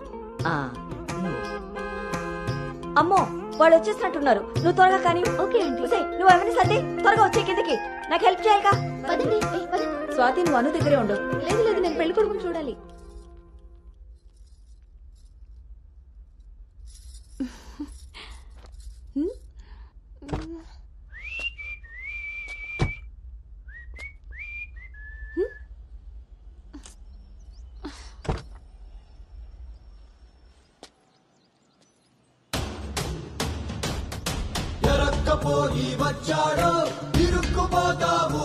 అమ్మో, వాళ్ళు వచ్చేసినట్టున్నారు. నువ్వు త్వరగా కానీ. ఓకే అండి. నువ్వు ఎవరిని సర్ది త్వరగా వచ్చే కిందకి. నాకు హెల్ప్ చేయాలిగా. పదండి. స్వాతి, నువ్వు అను దగ్గరే ఉండు. లేదు లేదు, నేను పెళ్లి కొడుకుని చూడాలి. ఎరక్కపోయి వచ్చాడో ఇరుక్కుపోతావు.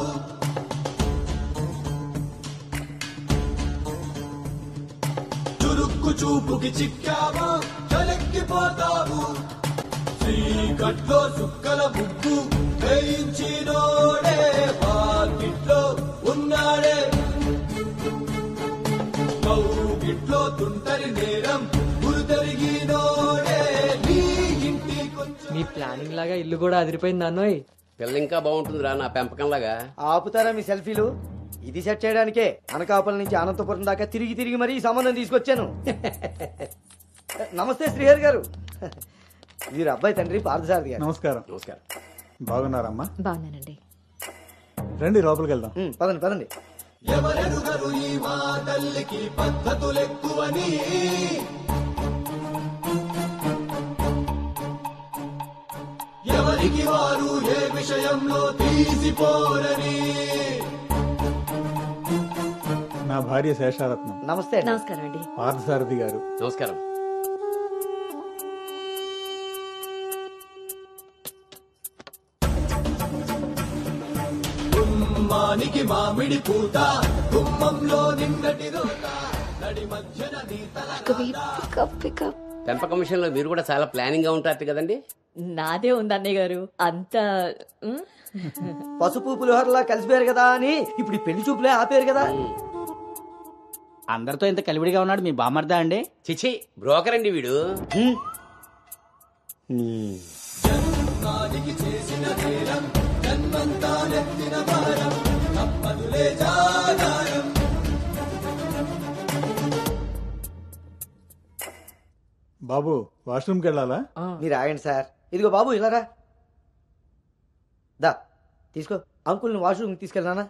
చురుక్కు చూపుకి చిక్కావో చలెక్కిపోతావు. శ్రీకట్లో సుక్కల ముగ్గు వేయించినోడే వాకిట్లో ఉన్నాడే. కౌగిట్లో తుంటరి నేరం గురుతరిగినోడే. నీ ఇంటి మీ ప్లానింగ్ లాగా ఇల్లు కూడా అదిరిపోయింది అన్నోయ్. పిల్ల ఇంకా బాగుంటుందిరా నా పెంపకం లాగా. ఆపుతారా మీ సెల్ఫీలు? ఇది సెట్ చేయడానికే అనకాపల్లి నుంచి అనంతపురం దాకా తిరిగి తిరిగి మరీ ఈ సంబంధం తీసుకొచ్చాను. నమస్తే శ్రీహరి గారు. వీరు అబ్బాయి తండ్రి పార్థసారథి గారు. నమస్కారం. నమస్కారం. బాగున్నారమ్మా? బాగున్నానండి. రండి లోపలికి వెళ్దాం. పదండి పదండి. ఎవరెరుగరు ఈ మా తల్లికి పద్ధతులెక్కువని, ఎవరికి వారు ఏ విషయంలో తీసిపోరని. నా భార్య శేషారత్నం. నమస్తే. నమస్కారం అండి. పార్థసారథి గారు. నమస్కారం. గుమ్మానికి మామిడి పూత, గుమ్మంలో నిన్నటి రోత, నడి మధ్యన పెంపకం విషయంలో మీరు కూడా చాలా ప్లానింగ్ గా ఉంటారు కదండి. నాదే ఉంది అన్నయ్య గారు అంతా. పసుపు పులిహోరలా కలిసిపోయారు కదా అని ఇప్పుడు ఈ పెళ్లి చూపులే ఆపేరు కదా. అందరితో ఇంత కలివిడిగా ఉన్నాడు మీ బామర్దా అండి? చిచి, బ్రోకర్ అండి వీడు. జన్మానికి చేసిన నేరం, జన్మంతా నెత్తిన భారం, తప్పదులే జాగారం. బాబు వాష్రూమ్కి వెళ్ళాలా? మీరు ఆగండి సార్. ఇదిగో బాబు ఇలారా. దా తీసుకో. అంకుల్ని వాష్రూమ్ తీసుకెళ్ళానా?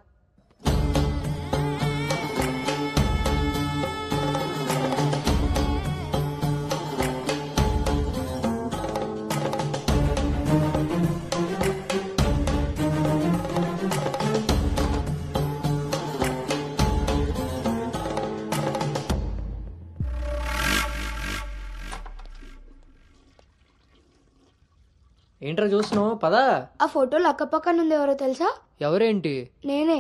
ఏంట్రా చూస్తున్నావు? పదా. ఆ ఫోటోలు అక్కపక్కన ఉంది, ఎవరో తెలుసా? ఎవరేంటి? నేనే.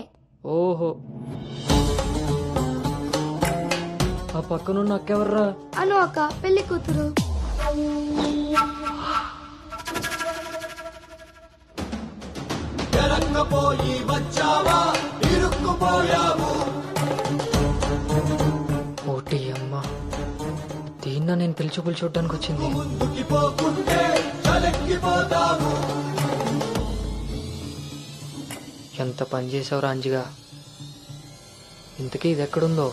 ఓహో, ఆ పక్కనున్న అక్కెవర్రా? అను అక్క, పెళ్లి కూతురు. ఎరంగపోయి వచ్చావా, ఇరుక్కుపోయావు. ఓటి అమ్మ, దీన్న నేను పిలిచి చూడడానికి వచ్చింది. ముందుకి పోకుంటే చలెక్కిపోతావు. ఎంత పని చేసావురా అంజిగా. ఇంతకీ ఇది ఎక్కడుందో?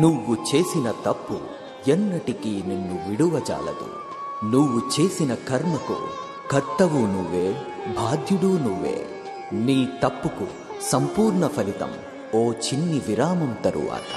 నువ్వు చేసిన తప్పు ఎన్నటికీ నిన్ను విడువజాలదు. నువ్వు చేసిన కర్మకు కర్తవు నువ్వే, బాధ్యుడు నువ్వే. నీ తప్పుకు సంపూర్ణ ఫలితం ఓ చిన్ని విరామం తరువాత.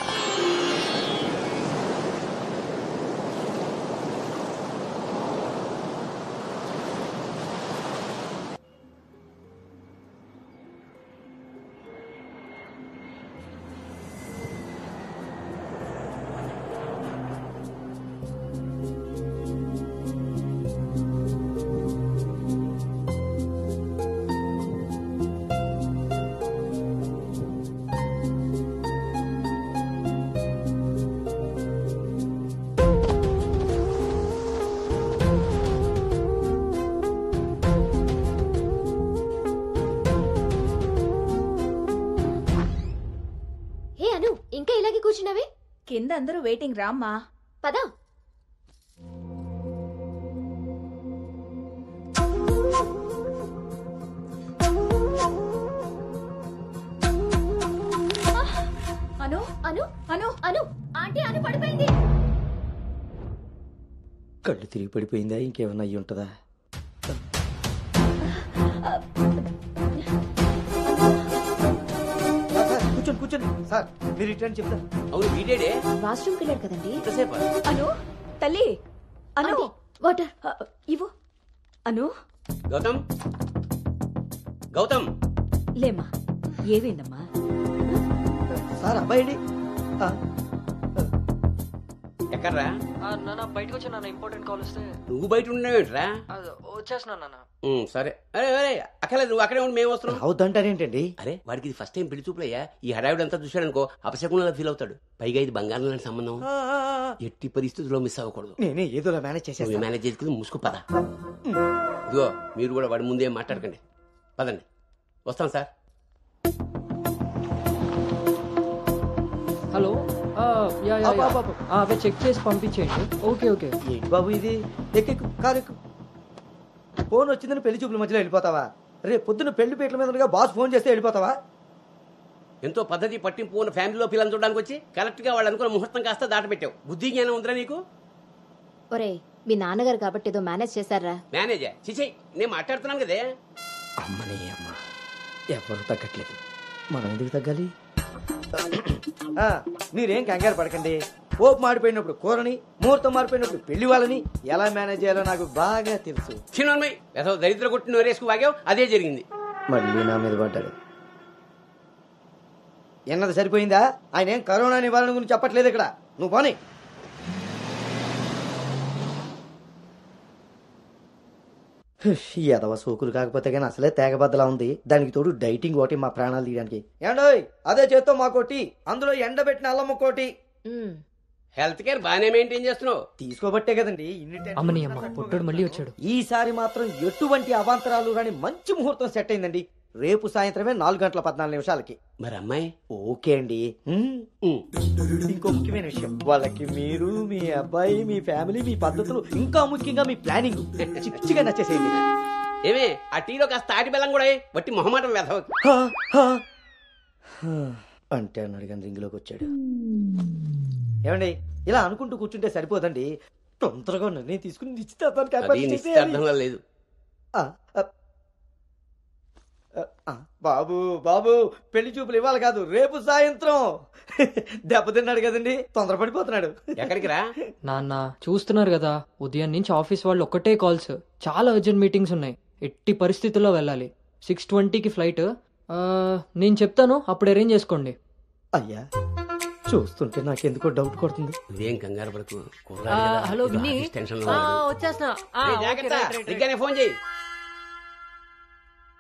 ఇంకా ఇలాగే కూర్చున్నావే? కింద అందరూ వెయిటింగ్, రామ్మా. పదా. అను అను అను అను ఆంటీ, అను పడిపోయింది. కళ్ళు తిరిగి పడిపోయిందా? ఇంకేమన్నా అయ్యి ఉంటుందా? కూర్చోండి కూర్చోండి సార్, మీరు రిటర్న్ చెప్తాను. అవును, వీడేడే వాష్రూమ్కి వెళ్ళాడు కదండి. ఎంతసేపు? అను తల్లి, అను వాటర్ ఇవ్వు. అను గౌతమ్, గౌతమ్ లేమ్మా, ఏమైందమ్మా? సార్ అబ్బాయి ఎక్కడ ఎక్కడ్రా? బయటకు వచ్చా నాన్న, ఇంపార్టెంట్ కాల్ వస్తే. నువ్వు బయట ఉండేవేంట్రా? వచ్చేస్తున్నా నాన్న. సరే. అరే అరే అక్కర్లేదు, నువ్వు అక్కడే ఉండి మేము వస్తున్నాం. అవుతుంటారేంటండి? అరే వాడికి ఇది ఫస్ట్ టైం పెళ్లి చూపులయ్యా. ఈ హడావిడి అంతా చూశాడనుకో అపశకునంలా ఫీల్ అవుతాడు. పైగా ఇది బంగారం లాంటి సంబంధం, ఎట్టి పరిస్థితుల్లో మిస్ అవ్వకూడదు. నేనే ఏదో మేనేజ్ చేసేది. మేనేజ్ చేసుకుని ముసుకు పద. ఇదిగో మీరు కూడా వాడి ముందే మాట్లాడకండి. పదండి, వస్తాం సార్. హలో, అవే చెక్ చేసి పంపించేయండి. Okay okay. ఏంటి బాబు ఇది? ఎక్కెక్కు, కారు ఎక్కు. ఫోన్ వచ్చిందని పెళ్లి చూపుల మధ్యలో వెళ్ళిపోతావా? రేపు పొద్దున్న పెళ్లి పీటల మీద బాస్ ఫోన్ చేస్తే వెళ్ళిపోతావా? ఎంతో పద్ధతి పట్టింపు ఉన్న ఫ్యామిలీలో పిల్లలు చూడడానికి వచ్చి కరెక్ట్ గా వాళ్ళు అనుకున్న ముహూర్తం కాస్త దాట పెట్టావు. బుద్ధి జ్ఞానం ఉందిరా నీకు? ఒరే, మీ నాన్నగారు కాబట్టి ఏదో మేనేజ్ చేశారా? మేనేజా? చిచి, నేను మాట్లాడుతున్నాను కదే. అమ్మని అమ్మ, ఎవరు తగ్గట్లేదు, మనం ఎందుకు తగ్గాలి? మీరేం కంగారు పడకండి. పోపు మాడిపోయినప్పుడు కూరని, ముహూర్తం మారిపోయినప్పుడు పెళ్లి వాళ్ళని ఎలా మేనేజ్ చేయాలో నాకు బాగా తెలుసు. చిన్నమ్మాయి ఏదో దరిద్ర కొట్టిన వరేసుకు వాగావు, అదే జరిగింది. మళ్ళీ నా మీద పడ్డాడు. ఎన్నది సరిపోయిందా? ఆయన ఏం కరోనా నివారణ గురించి చెప్పట్లేదు ఇక్కడ. నువ్వు పోనీ. ఎదవ సోకులు కాకపోతే కానీ అసలే తేగబద్దలా ఉంది. దానికి తోడు డైటింగ్ ఒకటి మా ప్రాణాలు తీయడానికి. ఏండోయ్, అదే చేత్తో మాకోటి, అందులో ఎండబెట్టిన అల్లం ఒకటి. హెల్త్ కేర్ బాగానే మెయింటైన్ చేస్తున్నావు. తీసుకోబట్టే కదండి అమ్మని అమ్మ, పుట్టడు మళ్ళీ వచ్చాడు. ఈసారి మాత్రం ఎటువంటి అవాంతరాలు రాని మంచి ముహూర్తం సెట్ అయిందండి. రేపు సాయంత్రమే 4:14 మరి అమ్మాయి? ఓకే అండి. ఇంకో ముఖ్యమైన విషయం, వాళ్ళకి మీరు, మీ అబ్బాయి, మీ ఫ్యామిలీ, మీ పద్ధతులు, ఇంకా ముఖ్యంగా మీ ప్లానింగ్ చిచ్చిగా నచ్చేసేయండి. ఏమే ఆ టీలో కాస్త తాటి బెల్లం కూడా బట్టి మొహమాటం వేధవ అంటే అన్నాడు కానీ రింగ్లోకి వచ్చాడు. ఏమండి, ఇలా అనుకుంటూ కూర్చుంటే సరిపోదండి. తొందరగా నిర్ణయం తీసుకుని నిశ్చితార్థంగా లేదు. బాబు బాబు, పెళ్లి చూపులు ఇవ్వాలి కాదు, రేపు సాయంత్రం. దెబ్బతిన్నాడు కదండి, తొందరపడిపోతున్నాడు. ఎక్కడికి రా నాన్న? చూస్తున్నారు కదా, ఉదయం నుంచి ఆఫీస్ వాళ్ళు ఒక్కటే కాల్స్. చాలా అర్జెంట్ మీటింగ్స్ ఉన్నాయి, ఎట్టి పరిస్థితుల్లో వెళ్ళాలి. 6:20కి ఫ్లైట్. నేను చెప్తాను, అప్పుడు అరేంజ్ చేసుకోండి. అయ్యా, చూస్తుంటే నాకెందుకో డౌట్ కొడుతుంది. ఇదేం కంగారు పడకు. హలో విన్నీ, వచ్చేస్తున్నా, ఫోన్ చేయి.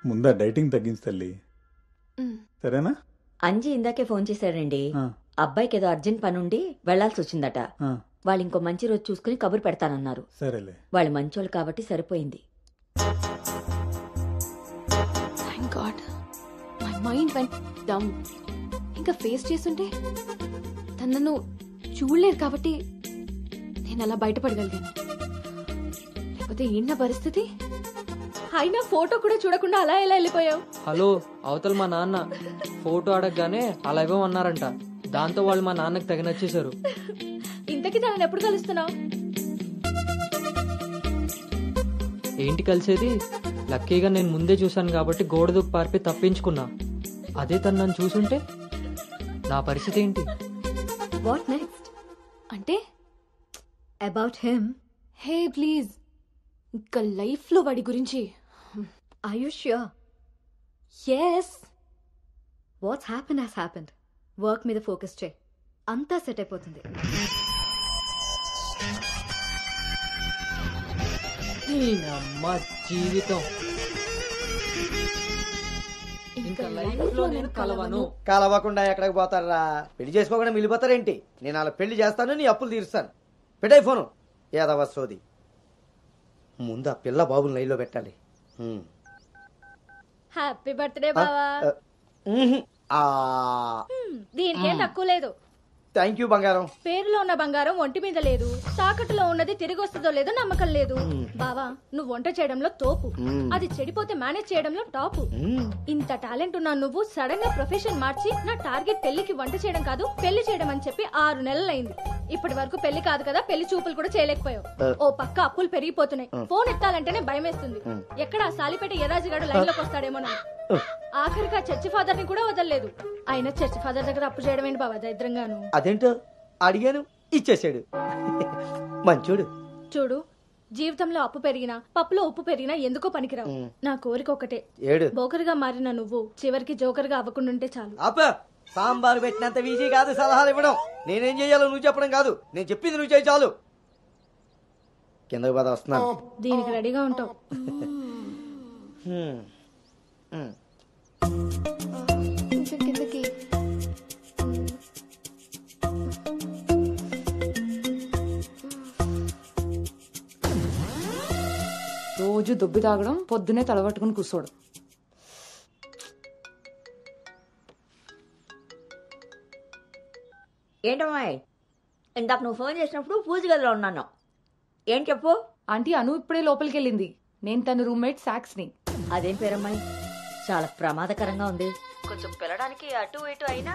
ముందా డైటింగ్ తగ్గించి తల్లి, సరేనా? అంజీ ఇందాకే ఫోన్ చేశాడండి. అబ్బాయికి ఏదో అర్జెంట్ పని ఉండి వెళ్లాల్సి వచ్చిందట. వాళ్ళు ఇంకో మంచి రోజు చూసుకుని కబురు పెడతానన్నారు. సరేలే, వాళ్ళు మంచోళ్ళు కాబట్టి సరిపోయింది. Thank God, my mind vent down. ఇంకా ఫేస్ చేస్తుంటే తనను చూడలేరు కాబట్టి నేను అలా బయటపడగలిగాను. లేకపోతే ఏంటి పరిస్థితి? అయినా ఫోటో కూడా చూడకుండా అలా ఎలా వెళ్ళిపోయావు? హలో, అవతల మా నాన్న ఫోటో అడగగానే అలా ఇవ్వమన్నారంట. దాంతో వాళ్ళు మా నాన్నకి తెగ నచ్చేశారు. ఇంతకీ తనని ఎప్పుడు కలుస్తున్నావు? ఏంటి కలిసేది? లక్కీగా నేను ముందే చూశాను కాబట్టి గోడ దూకి పారిపి తప్పించుకున్నా. అదే తను నన్ను చూసుంటే నా పరిస్థితి ఏంటి? What next? అంటే అబౌట్ హిమ్. హే ప్లీజ్, ఇంకా లైఫ్ లో వాడి గురించి. Are you sure? Yes. What's happened has happened. Work మీద ఫోకస్ చేయి, అంతా సెట్ అయిపోతుంది. జీవితం ఇంకా లైఫ్ లో నేను కలవను. కలవకుండా ఎక్కడికి పోతారా? పెళ్లి చేసుకోకుండా మిగిలిపోతారేంటి? నేను అలా పెళ్లి చేస్తాను, నీ అప్పులు తీరుస్తాను. పెట్టాయి ఫోను. ఏదవ సోది. ముందు ఆ పిల్ల బాబుని లైన్లో పెట్టాలి. హ్యాపీ బర్త్డే బావా. దీనికి ఏం తక్కువ లేదు. థ్యాంక్ యూ బంగారం. పేరులో ఉన్న బంగారం ఒంటి మీద లేదు, తాకట్టులో ఉన్నది తిరిగి వస్తుందో లేదో నమ్మకం లేదు. బావా, నువ్వు వంట చేయడంలో తోపు, అది చెడిపోతే మేనేజ్ చేయడంలో టాపు. ఇంత టాలెంట్ ఉన్నా నువ్వు సడన్ గా ప్రొఫెషన్ మార్చి నా టార్గెట్ పెళ్లికి వంట చేయడం కాదు పెళ్లి చేయడం అని చెప్పి 6 నెలలైంది. ఇప్పటి వరకు పెళ్లి కాదు కదా, పెళ్లి చూపులు కూడా చేయలేకపోయావు. ఓ పక్క అప్పులు పెరిగిపోతున్నాయి, ఫోన్ ఎత్తాలంటేనే భయం వేస్తుంది. ఎక్కడ సాలిపేట ఎరాజిగాడు లైన్ లోకి వస్తాడేమోనని. ఆఖరిగా చర్చి ఫాదర్ ని కూడా వదలలేదు. ఆయన చర్చి ఫాదర్ దగ్గర అప్పు చేయడం ఏంటి బాబా దరిద్రంగాను? అదేంటో అడిగాను, ఇచ్చేసాడు. మంచోడు. చూడు, జీవితంలో అప్పు పెరిగినా పప్పులో ఉప్పు పెరిగినా ఎందుకో పనికిరావు. నా కోరిక ఒకటే, బోకరుగా మారిన నువ్వు చివరికి జోకర్ గా అవ్వకుండా ఉంటే చాలు. సాంబార్ పెట్టినంత ఈజీ కాదు సలహాలు ఇవ్వడం. నేనేం చేయాలో నువ్వు చెప్పడం కాదు, నేను చెప్పింది నువ్వు చేయి చాలు. కిందకి పద, వస్తున్నాను. దీనికి రెడీగా ఉంటావు. కొంచెం కిందకి. రోజు దొబ్బి తాగడం, పొద్దునే తలబట్టుకుని కూర్చోవడం. ఏంటమ్మాయి, ఇందాక నువ్వు ఫోన్ చేసినప్పుడు పూజ గదిలో ఉన్నాను. ఏం చెప్పు? ఆంటీ అను ఇప్పుడే లోపలికి వెళ్ళింది. నేను తన రూమ్మేట్ సాక్స్ని. అదేం పేరమ్మాయి, చాలా ప్రమాదకరంగా ఉంది. కొంచెం పిల్లడానికి అటు ఇటు అయినా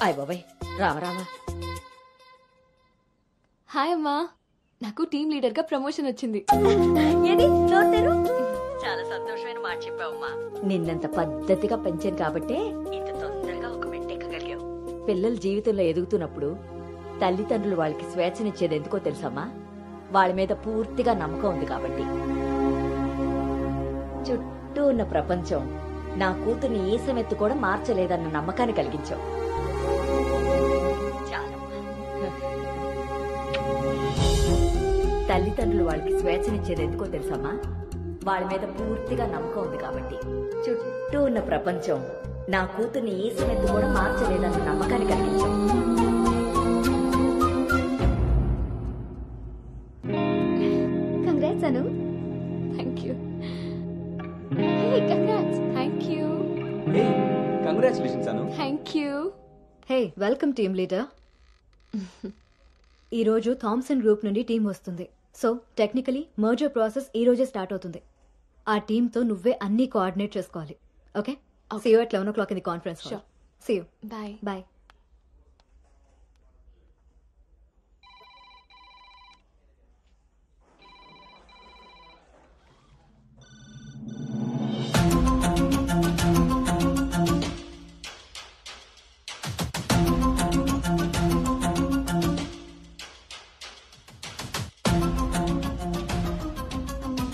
అయ్ బాబాయ్, రామరామా. హాయ్ అమ్మా, నాకు టీమ్ లీడర్ గా ప్రమోషన్ వచ్చింది. చాలా సంతోషమైన మాట చెప్పావమ్మా. నిన్నంత పద్ధతిగా పెంచాను కాబట్టే ఇంత తొందరగా ఒక మెట్టెక్కగలిగావు. పిల్లల జీవితంలో ఎదుగుతున్నప్పుడు తల్లిదండ్రులు వాళ్ళకి స్వేచ్ఛనిచ్చేది ఎందుకో తెలుసమ్మా? వాళ్ళ మీద పూర్తిగా నమ్మకం ఉంది కాబట్టి. చుట్టూ ఉన్న ప్రపంచం నా కూతుర్ని ఈసమెత్తు కూడా మార్చలేదన్న నమ్మకాన్ని కలిగించావు. తల్లిదండ్రులు వాళ్ళకి స్వేచ్ఛనిచ్చేది ఎందుకో తెలుసమ్మా? వాళ్ళ మీద పూర్తిగా నమ్మకం ఉంది కాబట్టి. చుట్టూ ఉన్న ప్రపంచం నా కూతుర్ని ఈసమెత్తు కూడా మార్చలేదన్న నమ్మకాన్ని కలిగించావు. Congrats Anu. Thank you. Hey congrats. Thank you. Congratulations Anu. Thank you. Hey, welcome team leader. ఈ రోజు థామ్సన్ గ్రూప్ నుండి టీం వస్తుంది. సో టెక్నికలీ మర్జర్ ప్రాసెస్ ఈ రోజే స్టార్ట్ అవుతుంది. ఆ టీంతో నువ్వే అన్ని కోఆర్డినేట్ చేసుకోవాలి. Okay, see you at 11 o'clock in the conference hall. See you. Bye. Bye.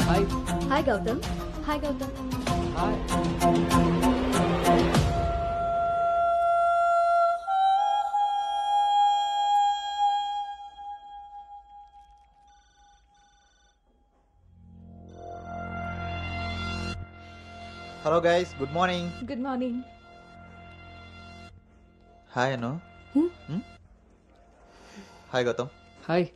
Hi. Hi Gautam. Hi Gautam. Hi. Hello guys, good morning. Good morning. Hi Anu. Hi Gautam. Hi.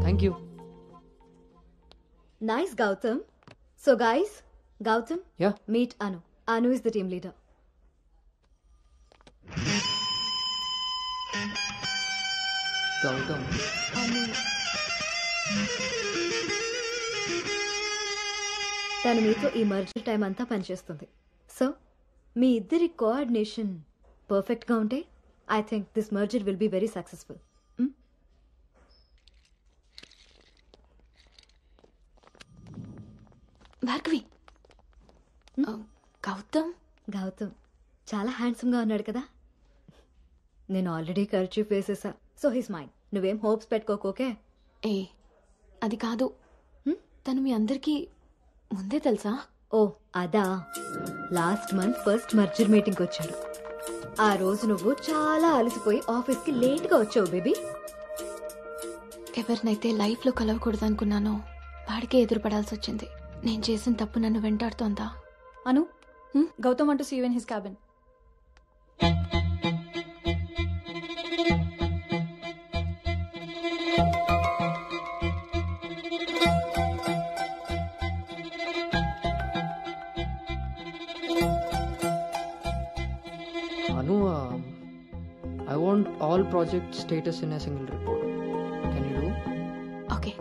Thank you. Nice, Gautam. So guys, Gautam, Yeah. meet Anu. Anu is the team leader. Gautam. తను మీతో ఈ merger time అంతా పనిచేస్తుంది. So మీ ఇద్దరి coordination పర్ఫెక్ట్గా ఉంటే I think this merger will be very successful. Bhargavi. Gautam. Gautam చాలా హ్యాండ్సమ్గా ఉన్నాడు కదా. నేను ఆల్రెడీ కర్చీఫ్ వేసేసా. So his mind. నువ్వేం హోప్స్ పెట్టుకోకోకే. ఏ అది కాదు, తను మీ అందరికీ ముందే తెలుసా? ఓ అదా, లాస్ట్ మంత్ ఫస్ట్ మర్జర్ మీటింగ్కి వచ్చాడు. ఆ రోజు నువ్వు చాలా అలసిపోయి ఆఫీస్కి లేట్గా వచ్చావు బేబీ. ఎవరినైతే లైఫ్లో కలవకూడదు అనుకున్నానో వాడికే ఎదురుపడాల్సి వచ్చింది. నేను చేసిన తప్పు నన్ను వెంటాడుతోందా? అను, Gautam want to see you in his cabin. Anu, I want all project status in a single report. Can you do? Okay.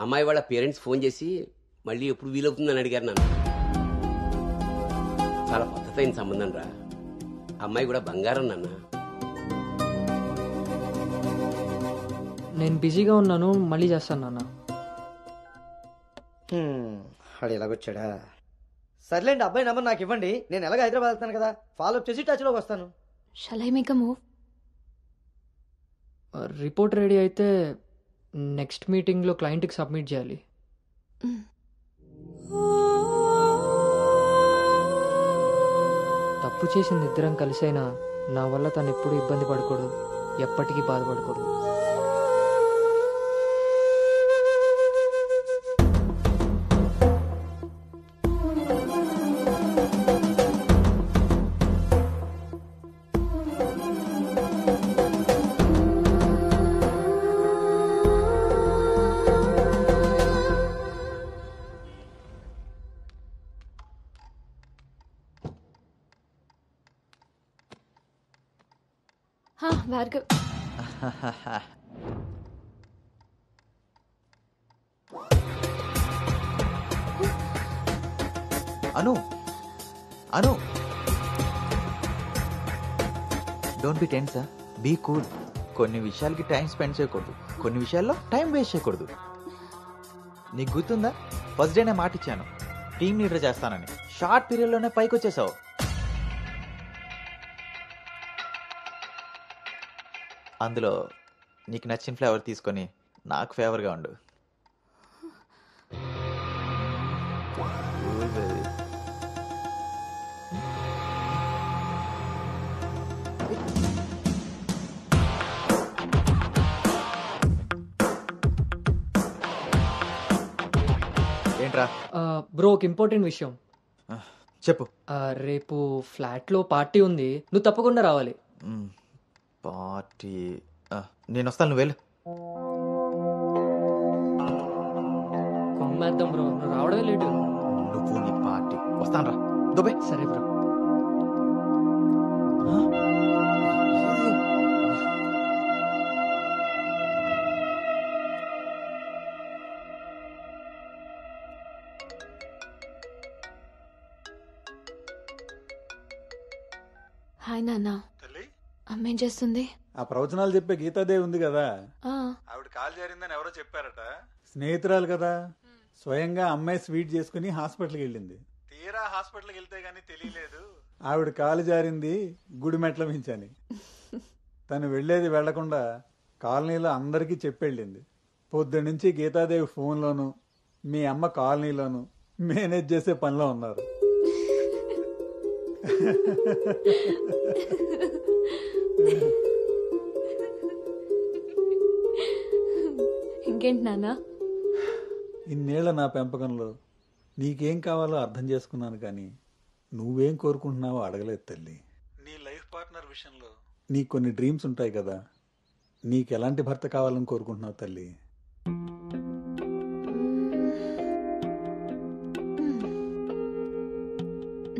అమ్మాయి వాళ్ళ పేరెంట్స్ ఫోన్ చేసి మళ్ళీ ఎప్పుడు వీలవుతుందని అడిగారు నన్ను. చాలా పద్ధతైన సంబంధం రా. అమ్మాయి కూడా బంగారం నాన్న. నేను బిజీగా ఉన్నాను, మళ్ళీ చేస్తాను నాన్న. వాడు ఎలాగొచ్చాడా? సర్లేండి, అబ్బాయి నెంబర్ నాకు ఇవ్వండి. నేను ఎలాగ హైదరాబాద్ వెళ్తాను కదా, ఫాలో అప్ చేసి టచ్లోకి వస్తాను. Shall I make a move? Report ready అయితే నెక్స్ట్ మీటింగ్లో క్లయింట్కి సబ్మిట్ చేయాలి. తప్పు చేసింది ఇద్దరం కలిసైనా నా వల్ల తను ఎప్పుడు ఇబ్బంది పడకూడదు, ఎప్పటికీ బాధపడకూడదు. Bhargav, Anu Anu don't be tense, be cool. కొన్ని విషయాలకి టైం స్పెండ్ చేయకూడదు, కొన్ని విషయాల్లో టైం వేస్ట్ చేయకూడదు. నీకు గుర్తుందా, ఫస్ట్ డే నేను మాట ఇచ్చాను టీమ్ లీడర్ చేస్తానని. షార్ట్ పీరియడ్లోనే పైకి వచ్చేసావు. అందులో నీకు నచ్చిన ఫ్లేవర్ తీసుకొని నాకు ఫేవర్గా ఉండు. ఏంట్రా? బ్రో, ఒక ఇంపార్టెంట్ విషయం చెప్పు. రేపు ఫ్లాట్లో పార్టీ ఉంది, నువ్వు తప్పకుండా రావాలి. పార్టీ? నేను వస్తాను, నువ్వు వెళ్ళు. కొమ్మేద్దాం బ్రో, నువ్వు రావడమే లేటు. నువ్వు నీ పార్టీ. వస్తాను రా, దుబాయ్. సరే బ్రో. హాయ్ నాన్న. అమ్మ ఏం చేస్తుంది? ఆ ప్రవచనాలు చెప్పే గీతాదేవి ఉంది కదా, ఆ, ఆవిడ కాల్ జారిందని ఎవరో చెప్పారట. స్నేహితురాలు కదా, స్వయంగా అమ్మాయి స్వీట్ చేసుకుని హాస్పిటల్కి వెళ్ళింది. తీరా హాస్పిటల్కి వెళ్తే గానీ తెలియలేదు ఆవిడ కాలు జారింది గుడి మెట్ల మించని. తను వెళ్లేది వెళ్లకుండా కాలనీలో అందరికీ చెప్పెళ్ళింది. పొద్దున్నుంచి గీతాదేవి ఫోన్లోను, మీ అమ్మ కాలనీలోను మేనేజ్ చేసే పనిలో ఉన్నారు. ఇంకేంటి నాన్న? ఇన్నేళ్ల నా పెంపకంలో నీకేం కావాలో అర్థం చేసుకున్నాను, కానీ నువ్వేం కోరుకుంటున్నావో అడగలేదు తల్లి. నీ లైఫ్ పార్ట్నర్ విషయంలో నీకు కొన్ని డ్రీమ్స్ ఉంటాయి కదా, నీకు ఎలాంటి భర్త కావాలని కోరుకుంటున్నావు తల్లి?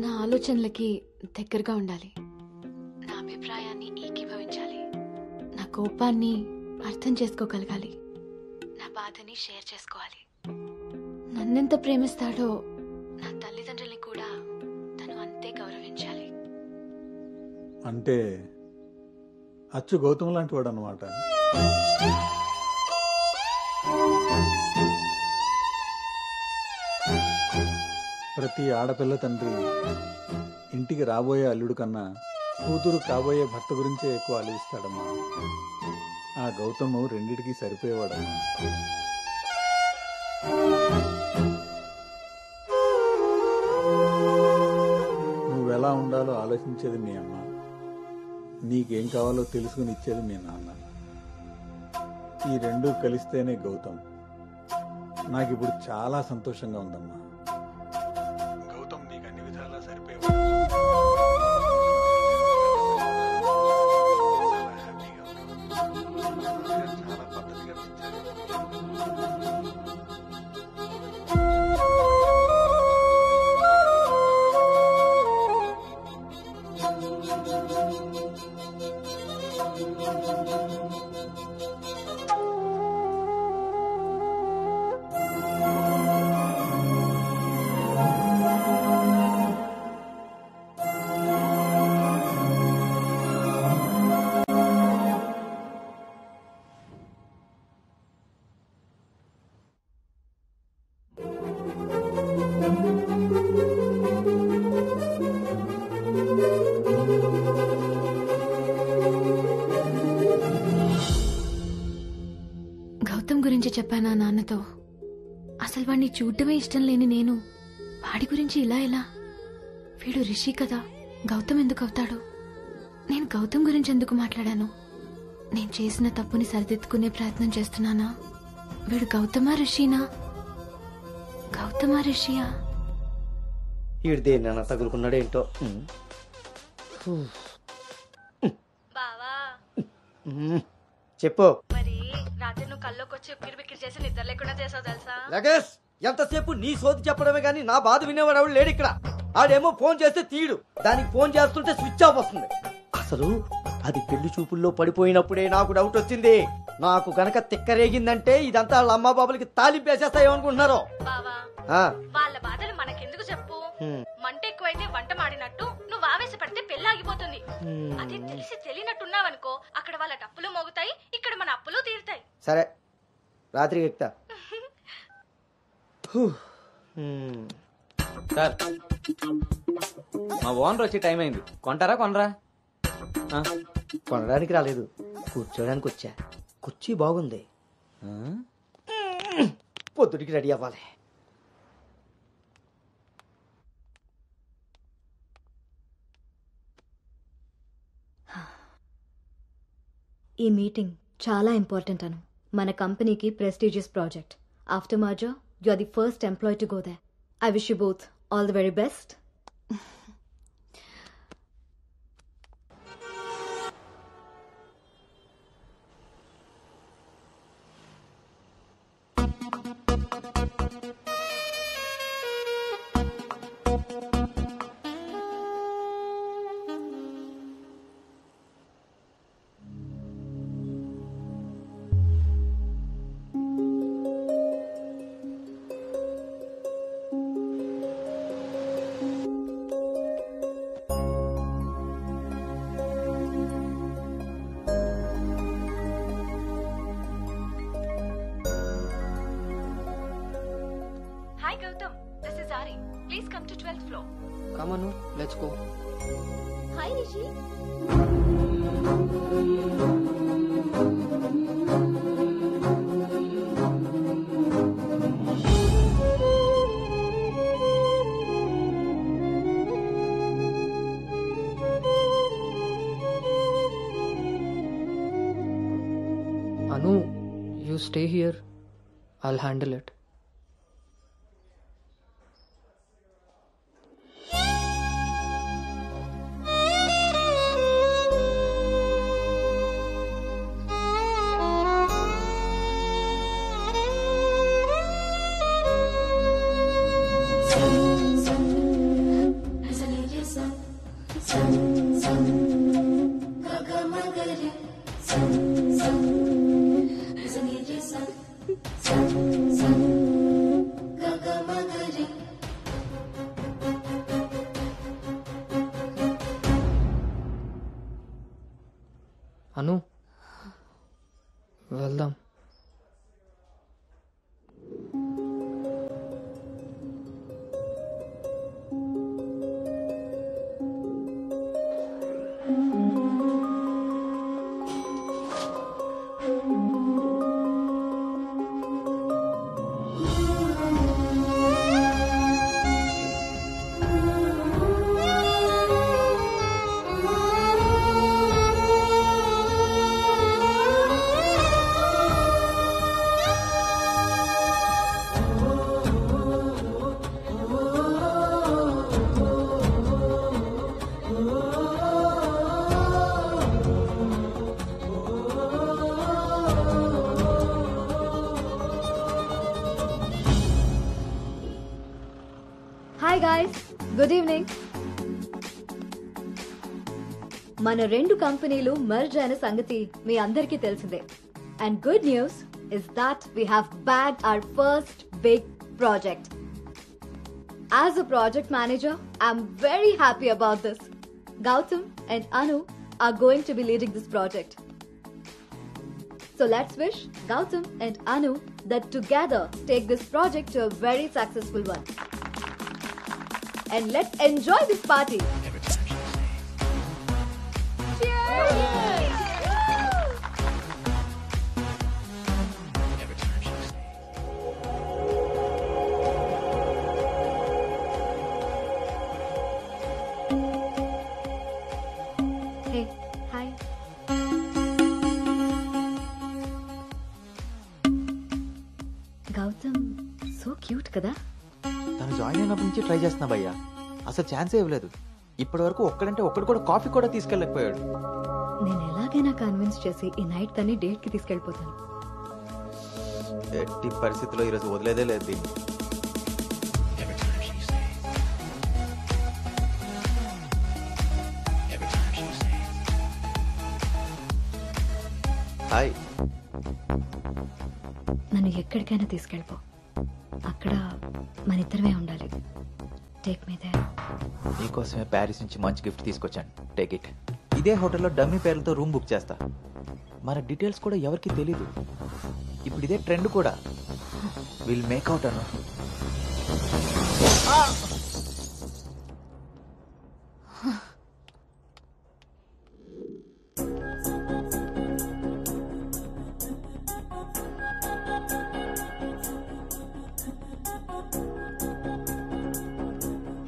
నా ఆలోచనలకి దగ్గరగా ఉండాలి, నా అభిప్రాయాన్ని ఏకీభవించాలి, నా కోపాన్ని అర్థం చేసుకోగలగాలి, నా బాధని షేర్ చేసుకోవాలి. నన్నెంత ప్రేమిస్తాడో నా తల్లిదండ్రుల్ని కూడా తను అంతే గౌరవించాలి. అంటే అచ్చు గౌతమ్ లాంటి వాడు అనమాట. ప్రతి ఆడపిల్ల తండ్రి ఇంటికి రాబోయే అల్లుడు కన్నా కూతురు కాబోయే భర్త గురించే ఎక్కువ ఆలోచిస్తాడమ్మా. ఆ గౌతమ్ రెండిటికి సరిపోయేవాడమ్మా. నువ్వెలా ఉండాలో ఆలోచించేది మీ అమ్మ, నీకేం కావాలో తెలుసుకుని ఇచ్చేది మీ నాన్న. ఈ రెండూ కలిస్తేనే గౌతమ్. నాకిప్పుడు చాలా సంతోషంగా ఉందమ్మా. గౌతమ్ నీకు అన్ని విధాలా సరిపోయేవాడు. చాలా పద్ధతిగా గురించి చెప్పానా నాన్నతో? అసలు వాడిని చూడటమే ఇష్టం లేని నేను వాడి గురించి ఇలా ఎలా? వీడు రిషి కదా, గౌతమ్ ఎందుకు అవుతాడు? నేను గౌతమ్ గురించి ఎందుకు మాట్లాడాను? నేను చేసిన తప్పుని సరిదిద్దుకునే ప్రయత్నం చేస్తున్నానా? వీడు గౌతమా రిషినా? గౌతమా రిషియా? వీడు దేన్నైనా తగులుకున్నాడేంటో. చెప్పు. మరి రాత్రి నువ్వు కల్లోకి వచ్చి ఉక్కిరి బిక్కిరి చేసి నిద్ర లేకుండా చేసావు తెలుసా? లగేష్, ఎంతసేపు నీ సోది చెప్పడమే గానీ నా బాధ వినేవాడు ఎవడు లేడు ఇక్కడ. ఆడేమో ఫోన్ చేస్తే తీయడు, దానికి ఫోన్ చేస్తుంటే స్విచ్ ఆఫ్ వస్తుంది. అసలు అది పెళ్లి చూపుల్లో పడిపోయినప్పుడే నాకు డౌట్ వచ్చింది. నాకు గనక తిక్కరేగిందంటే ఇదంతా వాళ్ళ అమ్మా బాబులకి తాలింపేసేస్తాయేమనుకుంటున్నారు. వాళ్ళ బాధలు మనకెందుకు చెప్పు? మంట ఎక్కువైతే వంట మాడినట్టు నువ్వు ఆవేశపడితే పెళ్లి ఆగిపోతుంది. అదే తెలిసి తెలియనట్టున్నావనుకో, అక్కడ వాళ్ళ డప్పులు మోగుతాయి, ఇక్కడ మన అప్పులు తీరుతాయి. సరే, రాత్రికి ఎక్కుతా. సార్, మా ఓనర్ వచ్చే టైం అయింది. కొంటారా కొనరా? కొనడానికి రాలేదు, కూర్చోడానికి వచ్చా. కుర్చీ బాగుంది, పొద్దుటికి రెడీ అవ్వాలి. ఈ మీటింగ్ చాలా ఇంపార్టెంట్ అను. మన కంపెనీకి prestigious project. After merger you are the first employee to go there. I wish you both all the very best. Hi Gautam, this is Ari. Please come to 12th floor. Come on, let's go. Hi Rishi. Anu, you stay here. I'll handle it. Anu, వెళ్దాం. Hi guys, good evening. మన రెండు కంపెనీలు merge అయిన సంగతి మీ అందరికీ తెలిసిందే. And good news is that we have bagged our first big project. As a project manager, I'm very happy about this. Gautam and Anu are going to be leading this project. So let's wish Gautam and Anu that together take this project to a very successful one. And let's enjoy this party. Cheers! Hi. Gautam so cute కదా. తను join అయినప్పటి నుంచి try చేస్తున్నా భయ్యా, అసలు ఛాన్సే ఇవ్వలేదు. ఇప్పటి వరకు ఒక్కడంటే ఒక్కడు కూడా కాఫీ కూడా తీసుకెళ్ళకపోయాడు. నేను ఎలాగైనా కన్విన్స్ చేసి ఈ నైట్ తన్ని డేట్ కి తీసుకెళ్ళిపోతాను. ఎట్టి పరిస్థితుల్లో ఈరోజు వదిలేదే లేదు దీన్ని. హాయ్. నన్ను ఎక్కడికైనా తీసుకెళ్ళిపో, అక్కడ మన ఇద్దరమే ఉండాలి. Take me there. నీకోసమే ప్యారిస్ నుంచి మంచి గిఫ్ట్ తీసుకొచ్చాను, టేక్ ఇట్. ఇదే హోటల్లో డమ్మీ పేర్లతో రూమ్ బుక్ చేస్తా. మన డీటెయిల్స్ కూడా ఎవరికి తెలీదు. ఇప్పుడు ఇదే ట్రెండ్ కూడా. Will make out Anu.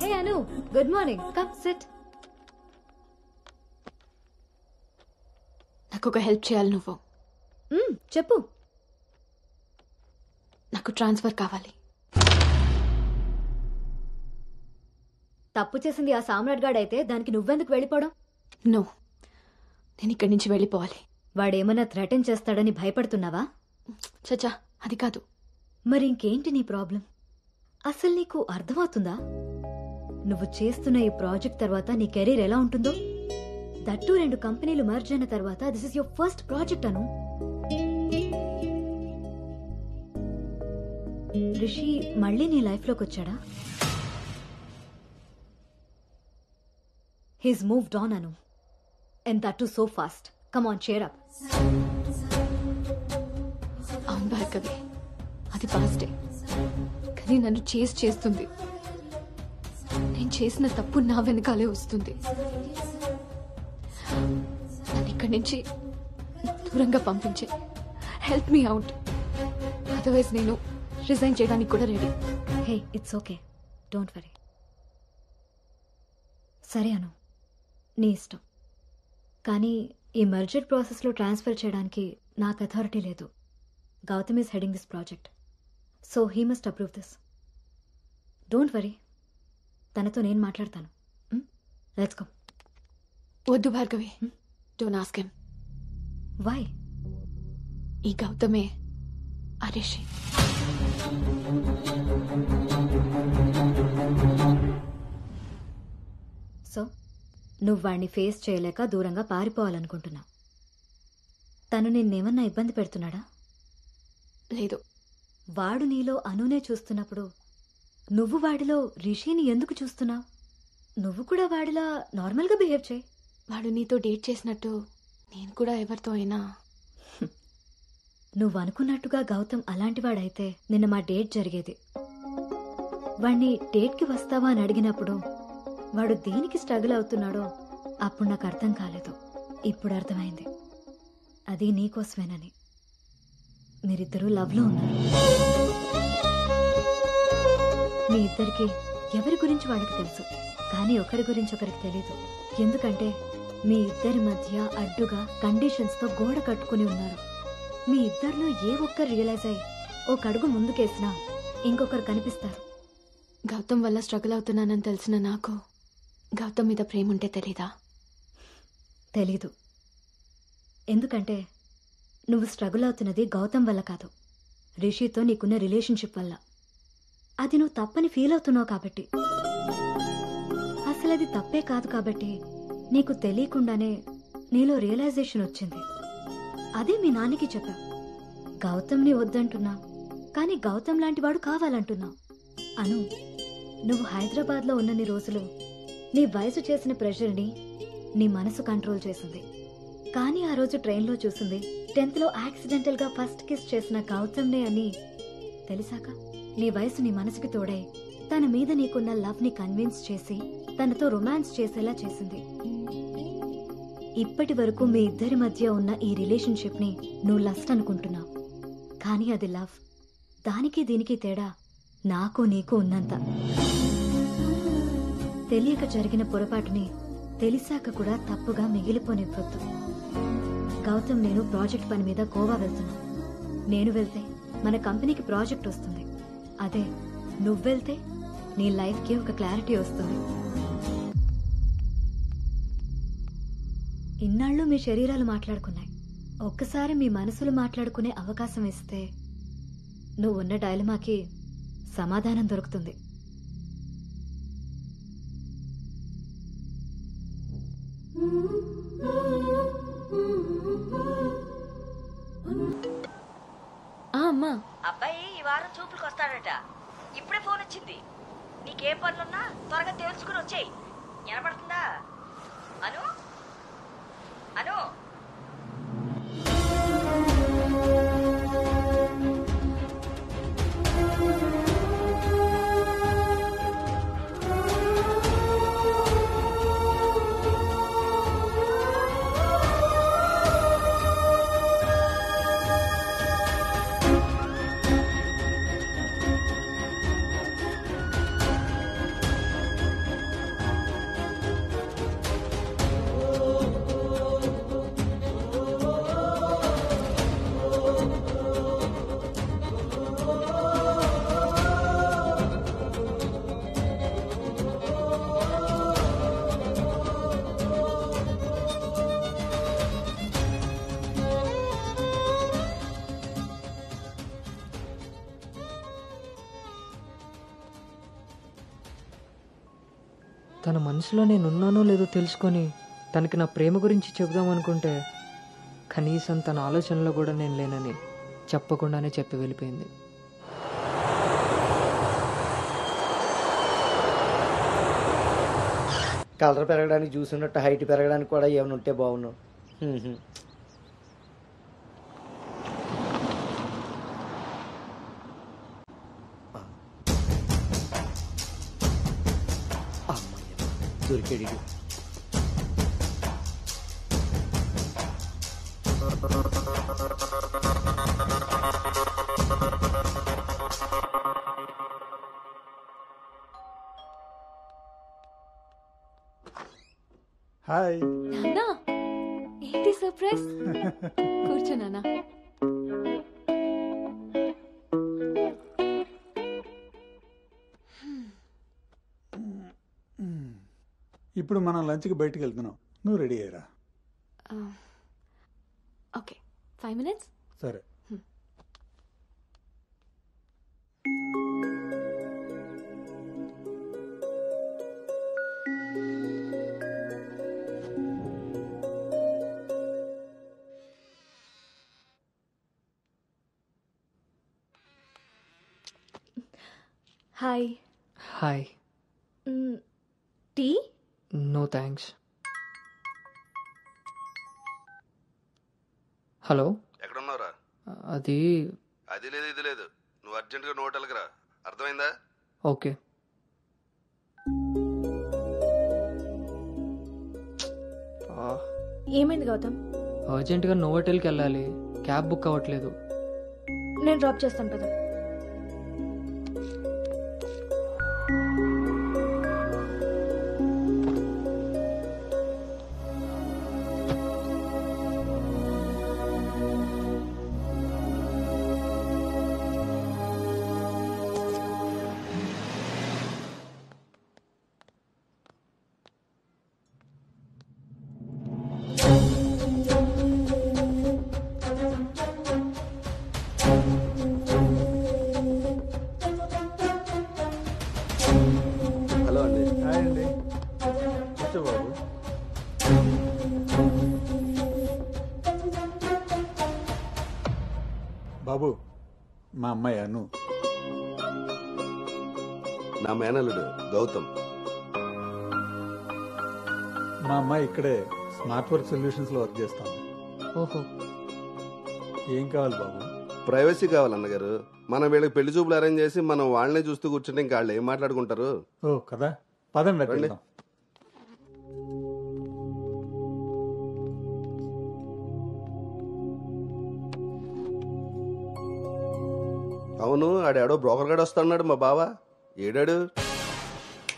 Hey Anu, good morning. Come SIT. నాకు ఒక హెల్ప్ చేయాలి నువ్వు. చెప్పు. నాకు ట్రాన్స్ఫర్ కావాలి. తప్పు చేసింది ఆ సామ్రాట్ గాడు అయితే దానికి నువ్వెందుకు వెళ్ళిపోవడం? నో, నేను ఇక్కడి నుంచి వెళ్ళిపోవాలి. వాడేమన్నా థ్రెటన్ చేస్తాడని భయపడుతున్నావా? చచ్చా, అది కాదు. మరి ఇంకేంటి నీ ప్రాబ్లం? అసలు నీకు అర్థమవుతుందా? నువ్వు చేస్తున్న ఈ ప్రాజెక్ట్ తర్వాత నీ కెరీర్ ఎలా ఉంటుందో? దట్టు 2 కంపెనీలు మర్జ్ అయిన తర్వాత this is your first project Anu. Rishi మళ్ళీ నీ లైఫ్ లోకి వచ్చాడా? He's moved on Anu, and that too so fast. Come on, cheer up. అవును భార్గవి, అది పాస్టే, కానీ నన్ను చేస్తుంది. నేను చేసిన తప్పు నా వెనకాలే వస్తుంది. నన్ను ఇక్కడి నుంచి దూరంగా పంపించే. హెల్ప్ మీ అవుట్, అదర్వైజ్ నేను రిజైన్ చేయడానికి కూడా ready. Hey, it's okay, don't worry. సరే అను, నీ ఇష్టం. కానీ ఈ మర్జర్ ప్రాసెస్లో ట్రాన్స్ఫర్ చేయడానికి నాకు అథారిటీ లేదు. Gautam is heading this project, so he must approve this. Don't worry, తనతో నేను మాట్లాడతాను. Let's go. వద్దు Bhargavi, don't ask him. Why? ఈ గౌతమే ఆ రిషి. సో నువ్వు వాడిని ఫేస్ చేయలేక దూరంగా పారిపోవాలనుకుంటున్నావు. తను నిన్నేమన్నా ఇబ్బంది పెడుతున్నాడా? లేదు. వాడు నీలో అనునే చూస్తున్నప్పుడు నువ్వు వాడిలో రిషిని ఎందుకు చూస్తున్నావు? నువ్వు కూడా వాడిలా నార్మల్గా బిహేవ్ చేయి. వాడు నీతో డేట్ చేసినట్టు నేను కూడా ఎవరితో అయినా. నువ్వు అనుకున్నట్టుగా గౌతమ్ అలాంటివాడైతే నిన్న మా డేట్ జరిగేది. వాణ్ణి డేట్కి వస్తావా అని అడిగినప్పుడు వాడు దేనికి స్ట్రగుల్ అవుతున్నాడో అప్పుడు నాకు అర్థం కాలేదు. ఇప్పుడు అర్థమైంది, అది నీకోసమేనని. మీరిద్దరూ లవ్లో ఉన్నారు. మీ ఇద్దరికి ఎవరి గురించి వాళ్ళకి తెలుసు, కానీ ఒకరి గురించి ఒకరికి తెలీదు. ఎందుకంటే మీ ఇద్దరి మధ్య అడ్డుగా కండిషన్స్తో గోడ కట్టుకుని ఉన్నారు. మీ ఇద్దరిలో ఏ ఒక్కరు రియలైజ్ అయ్యి ఒక అడుగు ముందుకేసినా ఇంకొకరు కనిపిస్తారు. గౌతమ్ వల్ల స్ట్రగుల్ అవుతున్నానని తెలిసిన నాకు గౌతమ్ మీద ప్రేమ ఉంటే తెలీదా? తెలీదు. ఎందుకంటే నువ్వు స్ట్రగుల్ అవుతున్నది గౌతమ్ వల్ల కాదు, రిషితో నీకున్న రిలేషన్షిప్ వల్ల. అది నువ్వు తప్పని ఫీల్ అవుతున్నావు కాబట్టి. అసలు అది తప్పే కాదు కాబట్టి నీకు తెలియకుండానే నీలో రియలైజేషన్ వచ్చింది. అదే మీ నాన్నకి చెప్పావు. గౌతమ్ని వద్దంటున్నావు, కానీ గౌతమ్ లాంటి వాడు కావాలంటున్నావు. అను, నువ్వు హైదరాబాద్లో ఉన్నన్ని రోజులు నీ వయసు చేసిన ప్రెషర్ని నీ మనసు కంట్రోల్ చేసింది. కానీ ఆ రోజు ట్రైన్లో చూసింది 10th లో యాక్సిడెంటల్గా ఫస్ట్ కిస్ చేసిన గౌతమ్నే అని తెలిసాక నీ వయసు నీ మనసుకి తోడై తన మీద నీకున్న లవ్ని కన్విన్స్ చేసి తనతో రొమాన్స్ చేసేలా చేసింది. ఇప్పటి వరకు మీ ఇద్దరి మధ్య ఉన్న ఈ రిలేషన్షిప్ని నువ్వు లస్ట్ అనుకుంటున్నావు, కానీ అది లవ్. దానికి దీనికి తేడా నాకు నీకు ఉన్నంత. తెలియక జరిగిన పొరపాటుని తెలిసాక కూడా తప్పుగా మిగిలిపోనివ్వద్దు. గౌతమ్ నేను ప్రాజెక్ట్ పని మీద గోవా వెళ్తున్నాం. నేను వెళ్తే మన కంపెనీకి ప్రాజెక్ట్ వస్తుంది. అదే నువ్వెళ్తే నీ లైఫ్కి ఒక క్లారిటీ వస్తుంది. ఇన్నాళ్ళు మీ శరీరాలు మాట్లాడుకున్నాయి. ఒక్కసారి మీ మనసులు మాట్లాడుకునే అవకాశం ఇస్తే నువ్వున్న డైలమాకి సమాధానం దొరుకుతుంది. అమ్మా, అబ్బాయి ఈ వారం చూపులకు వస్తాడట. ఇప్పుడే ఫోన్ వచ్చింది. నీకేం పనులున్నా త్వరగా తేల్చుకుని వచ్చేయి. వినపడుతుందా? అను అను తన మనసులో నేనున్నానో లేదో తెలుసుకొని తనకి నా ప్రేమ గురించి చెబుదామనుకుంటే కనీసం తన ఆలోచనలో కూడా నేను లేనని చెప్పకుండానే చెప్పి వెళ్ళిపోయింది. కలర్ పెరగడానికి చూసినట్టు హైట్ పెరగడానికి కూడా ఏమైనా ఉంటే బాగున్నావు. దొరికాడు. హాయ్. నాన్నా, ఏంటి సర్ప్రైజ్? కూర్చో నాన్నా. ఇప్పుడు మనం లంచ్కి బయటికి వెళ్తున్నాం. నువ్వు రెడీ అయ్యారా? Okay, 5 minutes. సరే. Hi. Hi. Tea? No thanks. Hello, ఎక్కడున్నావురా? అది అది లేదు ఇది లేదు, నువ్వు అర్జెంటుగా హోటల్కి రా. అర్థమైందా? ఓకే. ఏమైంది గౌతమ్? అర్జెంటుగా నోవోటెల్కి వెళ్ళాలి. క్యాబ్ బుక్ అవ్వట్లేదు. నేను డ్రాప్ చేస్తాను కదా. హలో అండి. హాయ్ అండి. కూర్చో బాబు. బాబు, మా అమ్మాయి అను. నా మేనల్లుడు గౌతమ్. మా అమ్మాయి ఇక్కడే స్మార్ట్ వర్క్ సొల్యూషన్స్ లో వర్క్ చేస్తాం. ఓహో. ఏం కావాలి బాబు? ప్రైవసీ కావాలన్నగారు. మనం వీళ్ళకి పెళ్లి చూపులు అరేంజ్ చేసి మనం వాళ్ళనే చూస్తూ కూర్చుంటే ఇంకా వాళ్ళు ఏం మాట్లాడుకుంటారు? ఓ కదా, పదండి రండి. వెళ్దాం. అవును, ఆడాడో బ్రోకర్ గడు వస్తున్నాడు మా బావ. ఏడాడు?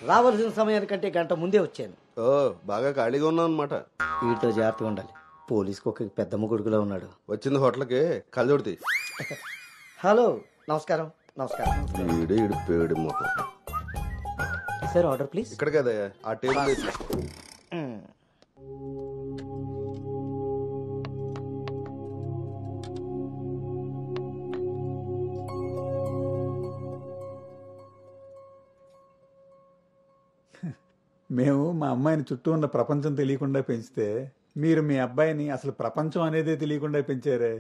రావాల్సిన సమయానికంటే గంట ముందే వచ్చాను. ఓ బాగా ఖాళీగా ఉన్నావు అనమాట. వీటితో జాగ్రత్తగా ఉండాలి. పోలీస్ కుక్కకి పెద్ద ముగుడుకులో ఉన్నాడు. వచ్చింది హోటల్కి కళ్ళజోడితే. హలో, నమస్కారం. నమస్కారం. ఈడు పేడు మొత్తం. Sir order please. ఇక్కడ కదా ఆ టేబుల్. మేము మా అమ్మాయిని చుట్టూ ఉన్న ప్రపంచం తెలియకుండా పెంచితే మీరు మీ అబ్బాయిని అసలు ప్రపంచం అనేదే తెలియకుండా పెంచారే.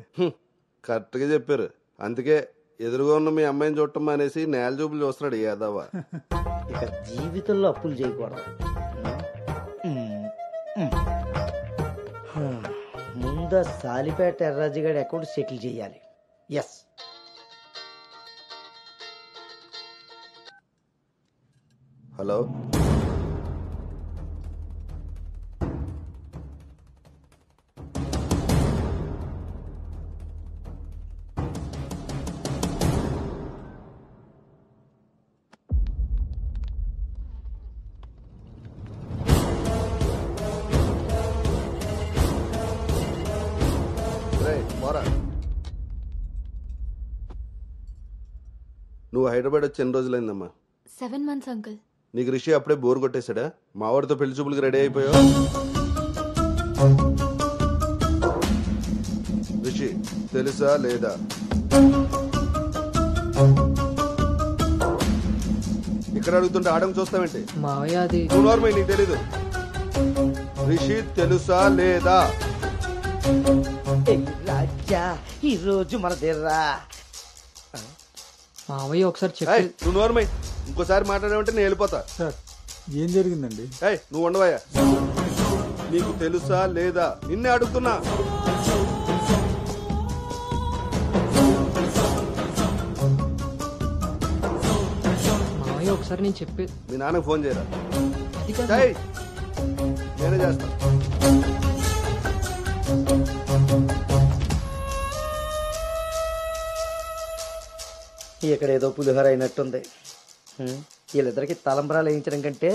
కరెక్ట్గా చెప్పారు. అందుకే ఎదురుగా ఉన్న మీ అమ్మాయిని చూడటం మానేసి నేల చూపులు చూస్తున్నాడు యాదవ. ఇక జీవితంలో అప్పులు చేయకూడదు. ముందు సాలిపేట ఎర్రాజుగాడి అకౌంట్ సెటిల్ చేయాలి. ఎస్. హలో, నువ్వు హైదరాబాద్ వచ్చి ఎన్ని రోజులైందమ్మా? 7 months అంకుల్. నీకు రిషి అప్పుడే బోర్ కొట్టేశాడా? మా వాడితో పెళ్లి చూపులకి రెడీ అయిపోయావు. రిషి తెలుసా లేదా? ఇక్కడ అడుగుతుంటే ఆడం చూస్తావేంటి? మావయ్య అది నీకు తెలీదు. రిషి తెలుసా లేదా? రాజా ఈ రోజు మన దేర్రా. మావయ్య ఒకసారి చెప్పి. నువ్వు నోర్మై, ఇంకోసారి మాట్లాడామంటే నేను వెళ్ళిపోతా. సార్ ఏం జరిగిందండి? నువ్వు ఉండవయ్యా. నీకు తెలుసా లేదా? నిన్నే అడుగుతున్నా. మావయ్య ఒకసారి నేను చెప్పి. మీ నాన్నకు ఫోన్ చేయరా? నేనే చేస్తా. ఇక్కడ ఏదో పులిహోర అయినట్టుంది. వీళ్ళిద్దరికి తలంబరాలు వేయించడం కంటే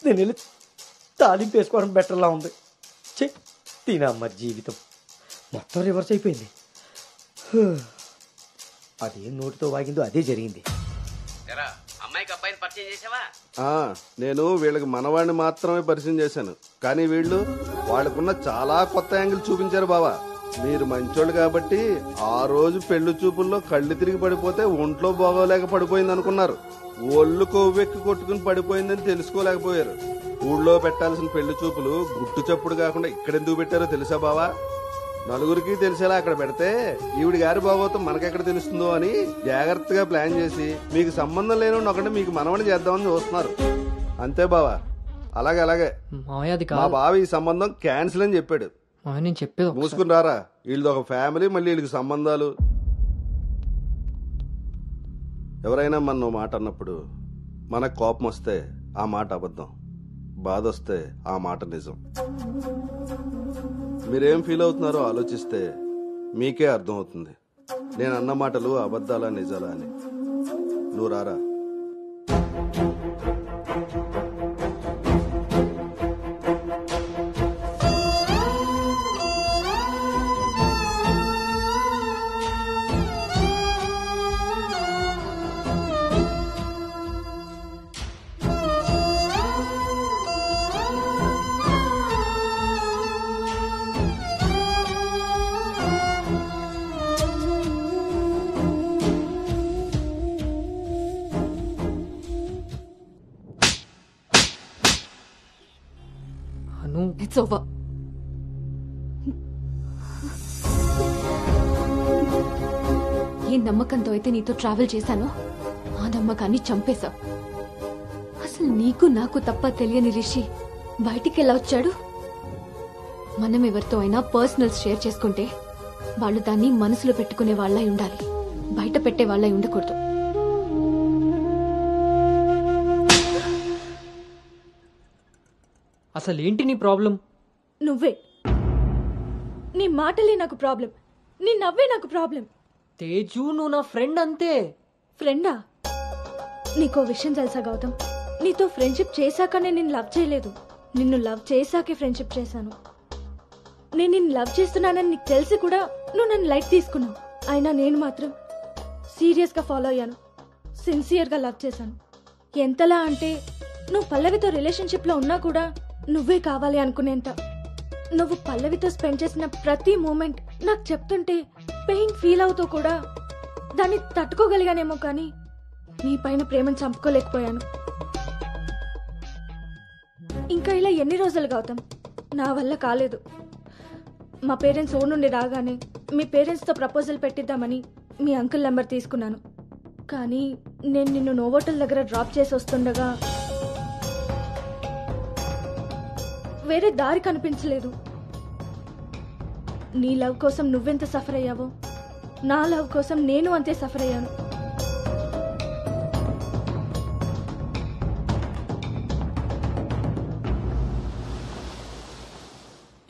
నేను వెళ్ళి తాలింపు వేసుకోవడం బెటర్లా ఉంది. తినమ్మ జీవితం మొత్తం రివర్స్ అయిపోయింది. అదేం నోటితో వాగిందో అదే జరిగింది. అమ్మాయికి అబ్బాయిని పరిచయం చేసావా? నేను వీళ్ళకి మనవాడిని మాత్రమే పరిచయం చేశాను, కానీ వీళ్ళు వాళ్ళకున్న చాలా కొత్త యాంగిల్ చూపించారు బావా. మీరు మంచోళ్ళు కాబట్టి ఆ రోజు పెళ్లి చూపుల్లో కళ్ళు తిరిగి పడిపోతే ఒంట్లో బాగోలేక పడిపోయింది అనుకున్నారు. ఒళ్ళు కొవ్వెక్కి కొట్టుకుని పడిపోయిందని తెలుసుకోలేకపోయారు. ఊళ్ళో పెట్టాల్సిన పెళ్లి చూపులు గుట్టు చప్పుడు కాకుండా ఇక్కడెందుకు పెట్టారో తెలుసా బావా? నలుగురికి తెలిసేలా అక్కడ పెడితే ఈవిడి గారి బాగోతం మనకెక్కడ తెలుస్తుందో అని జాగ్రత్తగా ప్లాన్ చేసి మీకు సంబంధం లేని ఒకటి మీకు మనవని చేద్దామని చూస్తున్నారు. అంతే బావా. అలాగే మా బావ ఈ సంబంధం క్యాన్సిల్ అని చెప్పాడు. నేను చెప్పేది మూసుకుని రారా. వీళ్ళది ఒక ఫ్యామిలీ, మళ్ళీ వీళ్ళకి సంబంధాలు. ఎవరైనా మన మాట అన్నప్పుడు మనకు కోపం వస్తే ఆ మాట అబద్ధం, బాధ వస్తే ఆ మాట నిజం. మీరేం ఫీల్ అవుతున్నారో ఆలోచిస్తే మీకే అర్థం అవుతుంది నేను అన్న మాటలు అబద్ధాలా నిజాలా అని. నువ్వు రారా. It's over. ఏ నమ్మకంతో అయితే నీతో ట్రావెల్ చేశానో ఆ నమ్మకాన్ని చంపేశావు. అసలు నీకు నాకు తప్ప తెలియని రిషి బయటికి ఎలా వచ్చాడు? మనం ఎవరితో అయినా పర్సనల్స్ షేర్ చేసుకుంటే వాళ్ళు దాన్ని మనసులో పెట్టుకునే వాళ్ళై ఉండాలి, బయట పెట్టే వాళ్ళై ఉండకూడదు. అసలు ఏంటి నీ ప్రాబ్లం? నువ్వే. నీ మాటలే నాకు ప్రాబ్లం, నీ నవ్వే నాకు ప్రాబ్లం. తేజు, నువ్వు నా ఫ్రెండ్ అంతే. ఫ్రెండా? నీకో విషయం తెలుసా గౌతమ్, నీతో ఫ్రెండ్షిప్ చేశాకనే నేను లవ్ చేయలేదు, నిన్ను లవ్ చేశాకే ఫ్రెండ్షిప్ చేశాను. నేను నిన్ను లవ్ చేస్తున్నానని నీకు తెలిసి కూడా నువ్వు నన్ను లైట్ తీసుకున్నావు. అయినా నేను మాత్రం సీరియస్గా ఫాలో అయ్యాను, సిన్సియర్గా లవ్ చేశాను. ఎంతలా అంటే నువ్వు పల్లవితో రిలేషన్షిప్లో ఉన్నా కూడా నువ్వే కావాలి అనుకునేంత. నువ్వు పల్లవితో స్పెండ్ చేసిన ప్రతి మూమెంట్ నాకు చెప్తుంటే పెయిన్ ఫీల్ అవుతూ కూడా దాన్ని తట్టుకోగలిగానేమో, కానీ నీ పైన ప్రేమను చంపుకోలేకపోయాను. ఇంకా ఇలా ఎన్ని రోజులు గౌతమ్? నా వల్ల కాలేదు. మా పేరెంట్స్ ఊరు నుండి రాగానే మీ పేరెంట్స్తో ప్రపోజల్ పెట్టిద్దామని మీ అంకుల్ నెంబర్ తీసుకున్నాను. కానీ నేను నిన్ను నోవోటల్ దగ్గర డ్రాప్ చేసి వస్తుండగా వేరే దారి కనిపించలేదు. నీ లవ్ కోసం నువ్వెంత సఫర్ అయ్యావో నా లవ్ కోసం నేను అంతే సఫర్ అయ్యాను.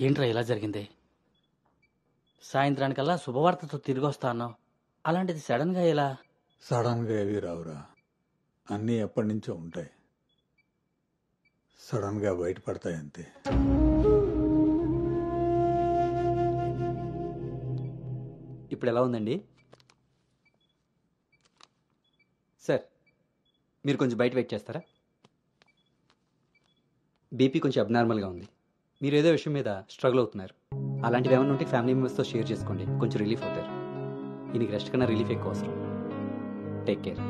ఏంట్రా ఇలా జరిగింది? సాయంత్రానికల్లా శుభవార్తతో తిరిగి వస్తా అన్నావు, అలాంటిది సడన్గా ఎలా? సడన్గా ఏవి రావురా, అన్నీ ఎప్పటి నుంచో ఉంటాయి, సడన్గా బయటపడతాయి అంతే. ఇప్పుడు ఎలా ఉందండి సార్? మీరు కొంచెం బయట వెయిట్ చేస్తారా? బీపీ కొంచెం అబ్నార్మల్గా ఉంది. మీరు ఏదో విషయం మీద స్ట్రగుల్ అవుతున్నారు. అలాంటివి ఏమైనా ఉంటే ఫ్యామిలీ మెంబర్స్తో షేర్ చేసుకోండి, కొంచెం రిలీఫ్ అవుతారు. ఈయనకి రెస్ట్ కన్నా రిలీఫ్ ఎక్కువ అవసరం. Take care.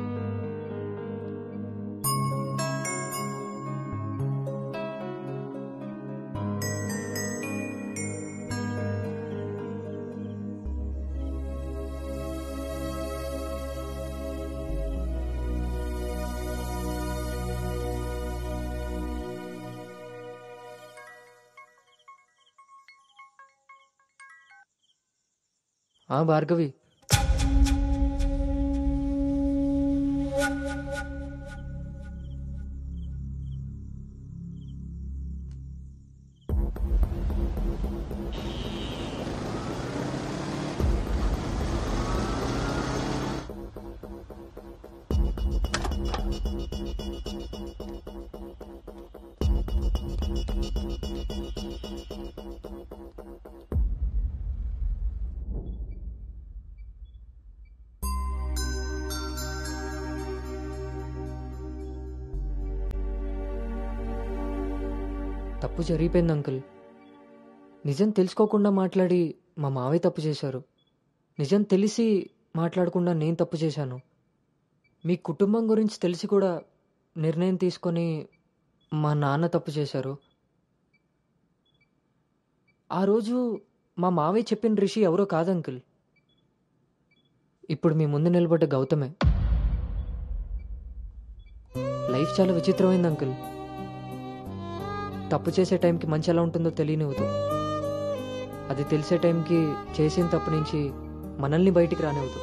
భార్గవి, తప్పు జరిగిపోయింది అంకుల్. నిజం తెలుసుకోకుండా మాట్లాడి మా మావయ్య తప్పు చేశారు. నిజం తెలిసి మాట్లాడకుండా నేను తప్పు చేశాను. మీ కుటుంబం గురించి తెలిసి కూడా నిర్ణయం తీసుకొని మా నాన్న తప్పు చేశారు. ఆ రోజు మా మావయ్య చెప్పిన రిషి ఎవరో కాదు అంకుల్, ఇప్పుడు మీ ముందు నిలబడ్డ గౌతమే. లైఫ్ చాలా విచిత్రమైంది అంకుల్. తప్పు చేసే టైంకి మంచి ఎలా ఉంటుందో తెలియనివ్వదు. అది తెలిసే టైంకి చేసిన తప్పు నుంచి మనల్ని బయటికి రానివ్వదు.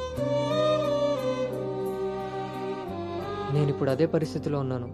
నేను ఇప్పుడు అదే పరిస్థితిలో ఉన్నాను.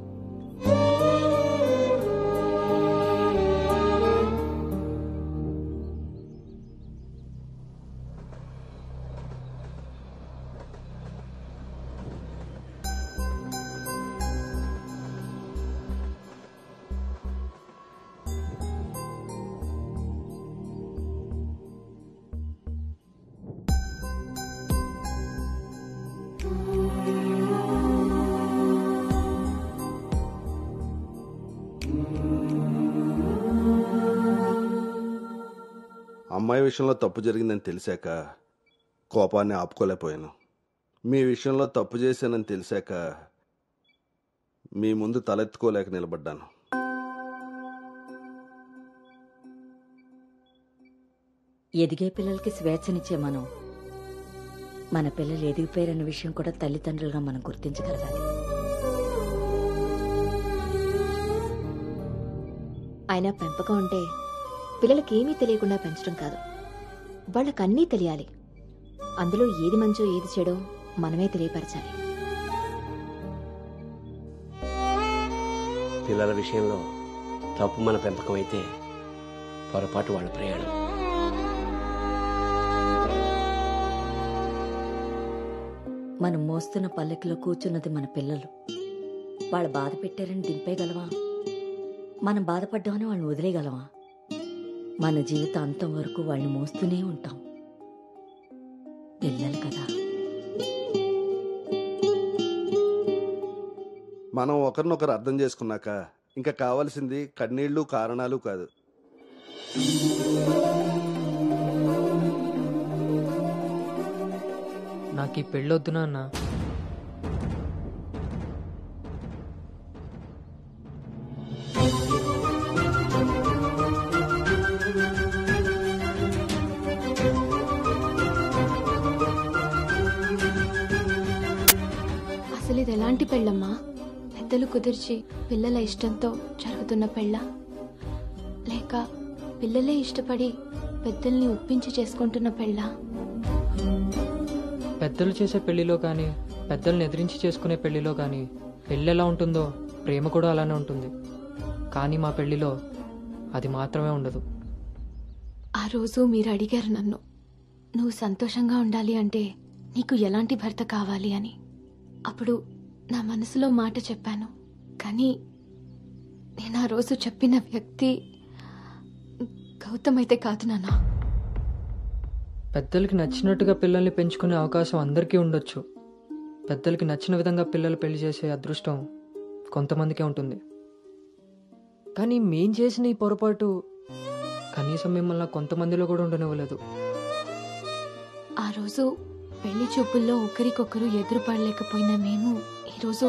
అమ్మాయి విషయంలో తప్పు జరిగిందని తెలిసాక కోపాన్ని ఆపుకోలేకపోయాను. మీ విషయంలో తప్పు చేశానని తెలిసాక మీ ముందు తలెత్తుకోలేక నిలబడ్డాను. ఎదిగే పిల్లలకి స్వేచ్ఛనిచ్చే మనం మన పిల్లలు ఎదిగిపోయారన్న విషయం కూడా తల్లిదండ్రులుగా మనం గుర్తించగలగాలి. అయినా పెంపకం అంటే పిల్లలకి ఏమీ తెలియకుండా పెంచడం కాదు, వాళ్ళకన్నీ తెలియాలి. అందులో ఏది మంచో ఏది చెడో మనమే తెలియపరచాలి. పిల్లల విషయంలో తప్పు మన పెంపకం అయితే పొరపాటు వాళ్ళ ప్రయాణం. మనం మోస్తున్న పల్లెకిలో కూర్చున్నది మన పిల్లలు. వాళ్ళు బాధ పెట్టారని దింపేయగలవా? మనం బాధపడ్డామని వాళ్ళని వదిలేయగలమా? మన జీవితం అంతం వరకు వాళ్ళని మోస్తూనే ఉంటాం. పిల్లలు కదా. మనం ఒకరినొకరు అర్థం చేసుకున్నాక ఇంకా కావాల్సింది కన్నీళ్లు కారణాలు కాదు. నాకు ఈ పెళ్ళొద్దు నాన్న. అసలు ఇది ఎలాంటి పెళ్ళమ్మా? పెద్దలు కుదిర్చి పిల్లల ఇష్టంతో జరుగుతున్న పెళ్ళ, లేక పిల్లలే ఇష్టపడి పెద్దల్ని ఒప్పించి చేసుకుంటున్న పెళ్ళ? పెద్దలు చేసే పెళ్లిలో కానీ పెద్దల్ని ఎదిరించి చేసుకునే పెళ్లిలో కానీ పెళ్ళి ఎలా ఉంటుందో ప్రేమ కూడా అలానే ఉంటుంది. కానీ మా పెళ్లిలో అది మాత్రమే ఉండదు. ఆ రోజు మీరు అడిగారు నన్ను, నువ్వు సంతోషంగా ఉండాలి అంటే నీకు ఎలాంటి భర్త కావాలి అని. అప్పుడు నా మనసులో మాట చెప్పాను. కానీ నేను ఆ రోజు చెప్పిన వ్యక్తి గౌతమ్ అయితే కాదు నాన్న. పెద్దలకి నచ్చినట్టుగా పిల్లల్ని పెంచుకునే అవకాశం అందరికీ ఉండొచ్చు. పెద్దలకి నచ్చిన విధంగా పిల్లలు పెళ్లి చేసే అదృష్టం కొంతమందికే ఉంటుంది. కానీ మేం చేసిన ఈ పొరపాటు కనీసం మిమ్మల్ని కొంతమందిలో కూడా ఉండనివ్వలేదు. ఆ రోజు పెళ్లి చూపుల్లో ఒకరికొకరు ఎదురుపడలేకపోయినా మేము ఈరోజు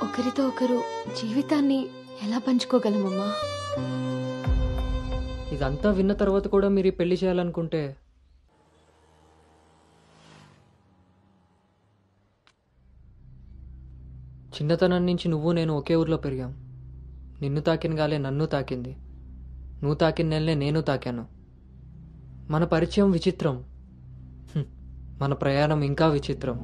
ఒకరితో ఒకరు జీవితాన్ని ఎలా పంచుకోగలమమ్మా? ఇదంతా విన్న తర్వాత కూడా మీరు ఈ పెళ్లి చేయాలనుకుంటే చిన్నతనం నుంచి నువ్వు నేను ఒకే ఊర్లో పెరిగాం. నిన్ను తాకిన గాలే నన్ను తాకింది, నువ్వు తాకిన నెలనే నేను తాకాను. మన పరిచయం విచిత్రం, మన ప్రయాణం ఇంకా విచిత్రం.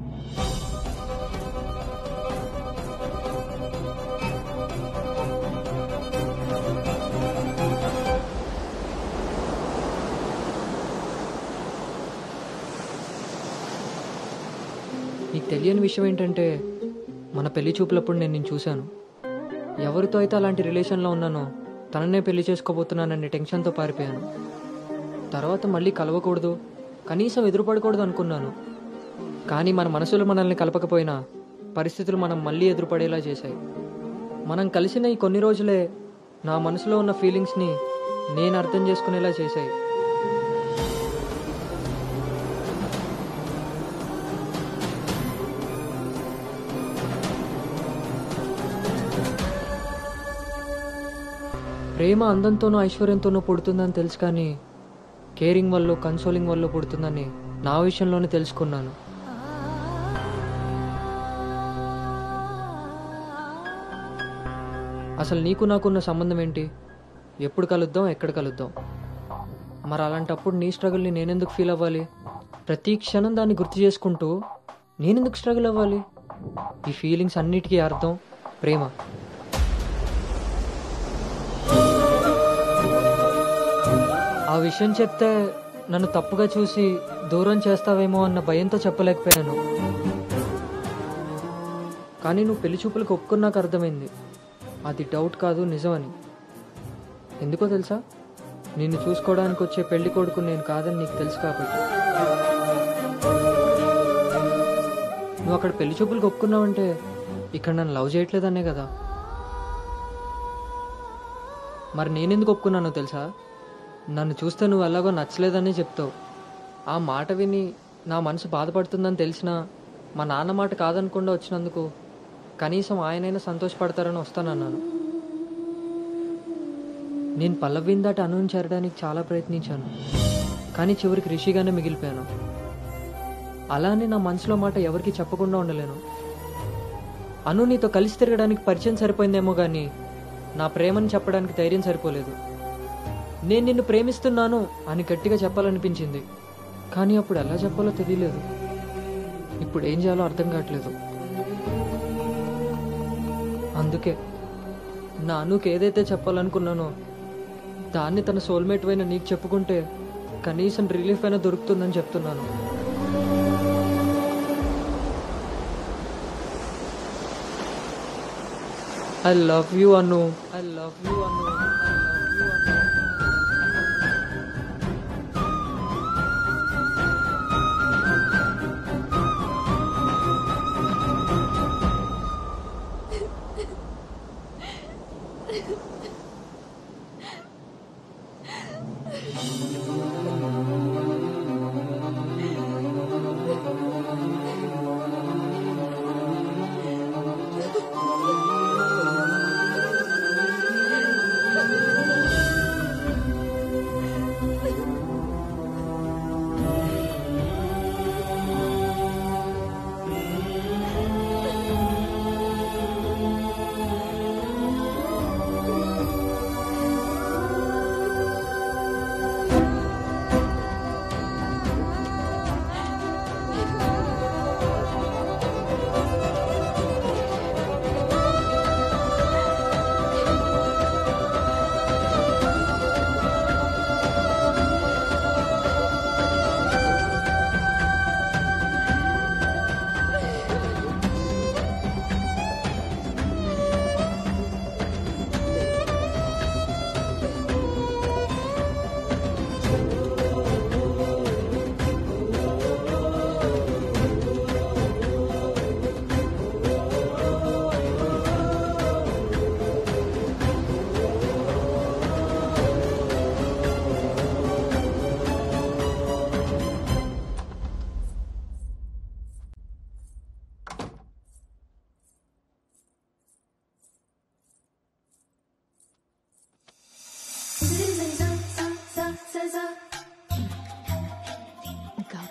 నీకు తెలియని విషయం ఏంటంటే మన పెళ్లి చూపులప్పుడు నేను నిన్ను చూశాను. ఎవరితో అయితే అలాంటి రిలేషన్లో ఉన్నానో తననే పెళ్లి చేసుకోబోతున్నానని టెన్షన్తో పారిపోయాను. తర్వాత మళ్ళీ కలవకూడదు, కనీసం ఎదురుపడకూడదు అనుకున్నాను. కానీ మన మనసులు మనల్ని కలపకపోయినా పరిస్థితులు మనం మళ్ళీ ఎదురుపడేలా చేశాయి. మనం కలిసిన ఈ కొన్ని రోజులే నా మనసులో ఉన్న ఫీలింగ్స్ని నేను అర్థం చేసుకునేలా చేశాయి. ప్రేమ అందంతోనూ ఐశ్వర్యంతోనూ పుడుతుందని తెలుసు, కానీ కేరింగ్ వల్ల కన్సోలింగ్ వల్ల పుడుతుందని నా విషయంలోనే తెలుసుకున్నాను. అసలు నీకు నాకున్న సంబంధం ఏంటి? ఎప్పుడు కలుద్దాం, ఎక్కడ కలుద్దాం? మరి అలాంటప్పుడు నీ స్ట్రగుల్ని నేనెందుకు ఫీల్ అవ్వాలి? ప్రతి క్షణం దాన్ని గుర్తు చేసుకుంటూ నేనెందుకు స్ట్రగుల్ అవ్వాలి? ఈ ఫీలింగ్స్ అన్నిటికీ అర్థం ప్రేమ. ఆ విషయం చెప్తే నన్ను తప్పుగా చూసి దూరం చేస్తావేమో అన్న భయంతో చెప్పలేకపోయాను. కానీ నువ్వు పెళ్లి చూపులకు ఒప్పుకున్నాక అర్థమైంది అది డౌట్ కాదు, నిజమని. ఎందుకో తెలుసా? నిన్ను చూసుకోవడానికి వచ్చే పెళ్లి కొడుకు నేను కాదని నీకు తెలుసు కాబట్టి. నువ్వు అక్కడ పెళ్లి చూపులకు ఒప్పుకున్నావంటే ఇక్కడ నన్ను లవ్ చేయట్లేదనే కదా. మరి నేనెందుకు ఒప్పుకున్నానో తెలుసా? నన్ను చూస్తే నువ్వు ఎలాగో నచ్చలేదని చెప్తావు. ఆ మాట విని నా మనసు బాధపడుతుందని తెలిసినా మా నాన్న మాట కాదనకుండా వచ్చినందుకు కనీసం ఆయనైనా సంతోషపడతారని వస్తానన్నాను. నేను పల్లవిని దాటి అనుని చేరడానికి చాలా ప్రయత్నించాను, కానీ చివరికి రిషిగానే మిగిలిపోయాను. అలానే నా మనసులో మాట ఎవరికి చెప్పకుండా ఉండలేను. అను నీతో కలిసి తిరగడానికి పరిచయం సరిపోయిందేమో కానీ నా ప్రేమని చెప్పడానికి ధైర్యం సరిపోలేదు. నేను నిన్ను ప్రేమిస్తున్నాను అని గట్టిగా చెప్పాలనిపించింది, కానీ అప్పుడు ఎలా చెప్పాలో తెలియలేదు. ఇప్పుడు ఏం చేయాలో అర్థం కావట్లేదు. అందుకే నా అనుకు ఏదైతే చెప్పాలనుకున్నానో దాన్ని తన సోల్మేట్ అయిన నీకు చెప్పుకుంటే కనీసం రిలీఫ్ అయినా దొరుకుతుందని చెప్తున్నాను. I love you, Anu. I love you, Anu.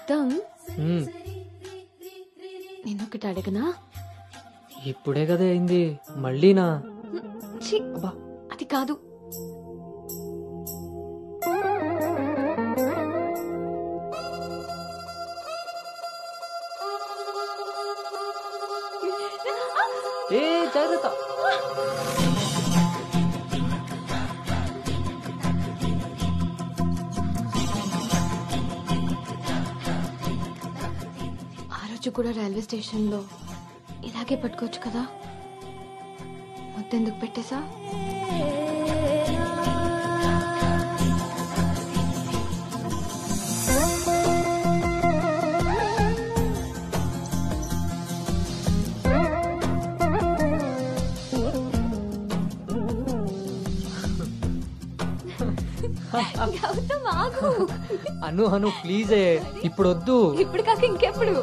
Gautam మ్మ్. నేనొకటి అడగనా? ఇప్పుడే కదా అయింది మళ్ళీనా? ఛీ, అది కాదు. ఏ జాగ్రత్త. ఆ రోజు కూడా రైల్వే స్టేషన్లో ఇలాగే పట్టుకోవచ్చు కదా, మొత్తెందుకు పెట్టేశా? గౌతమ్ ఆగు. అను అను ప్లీజ్ ఇప్పుడు వద్దు. ఇప్పుడు కాక ఇంకెప్పుడు?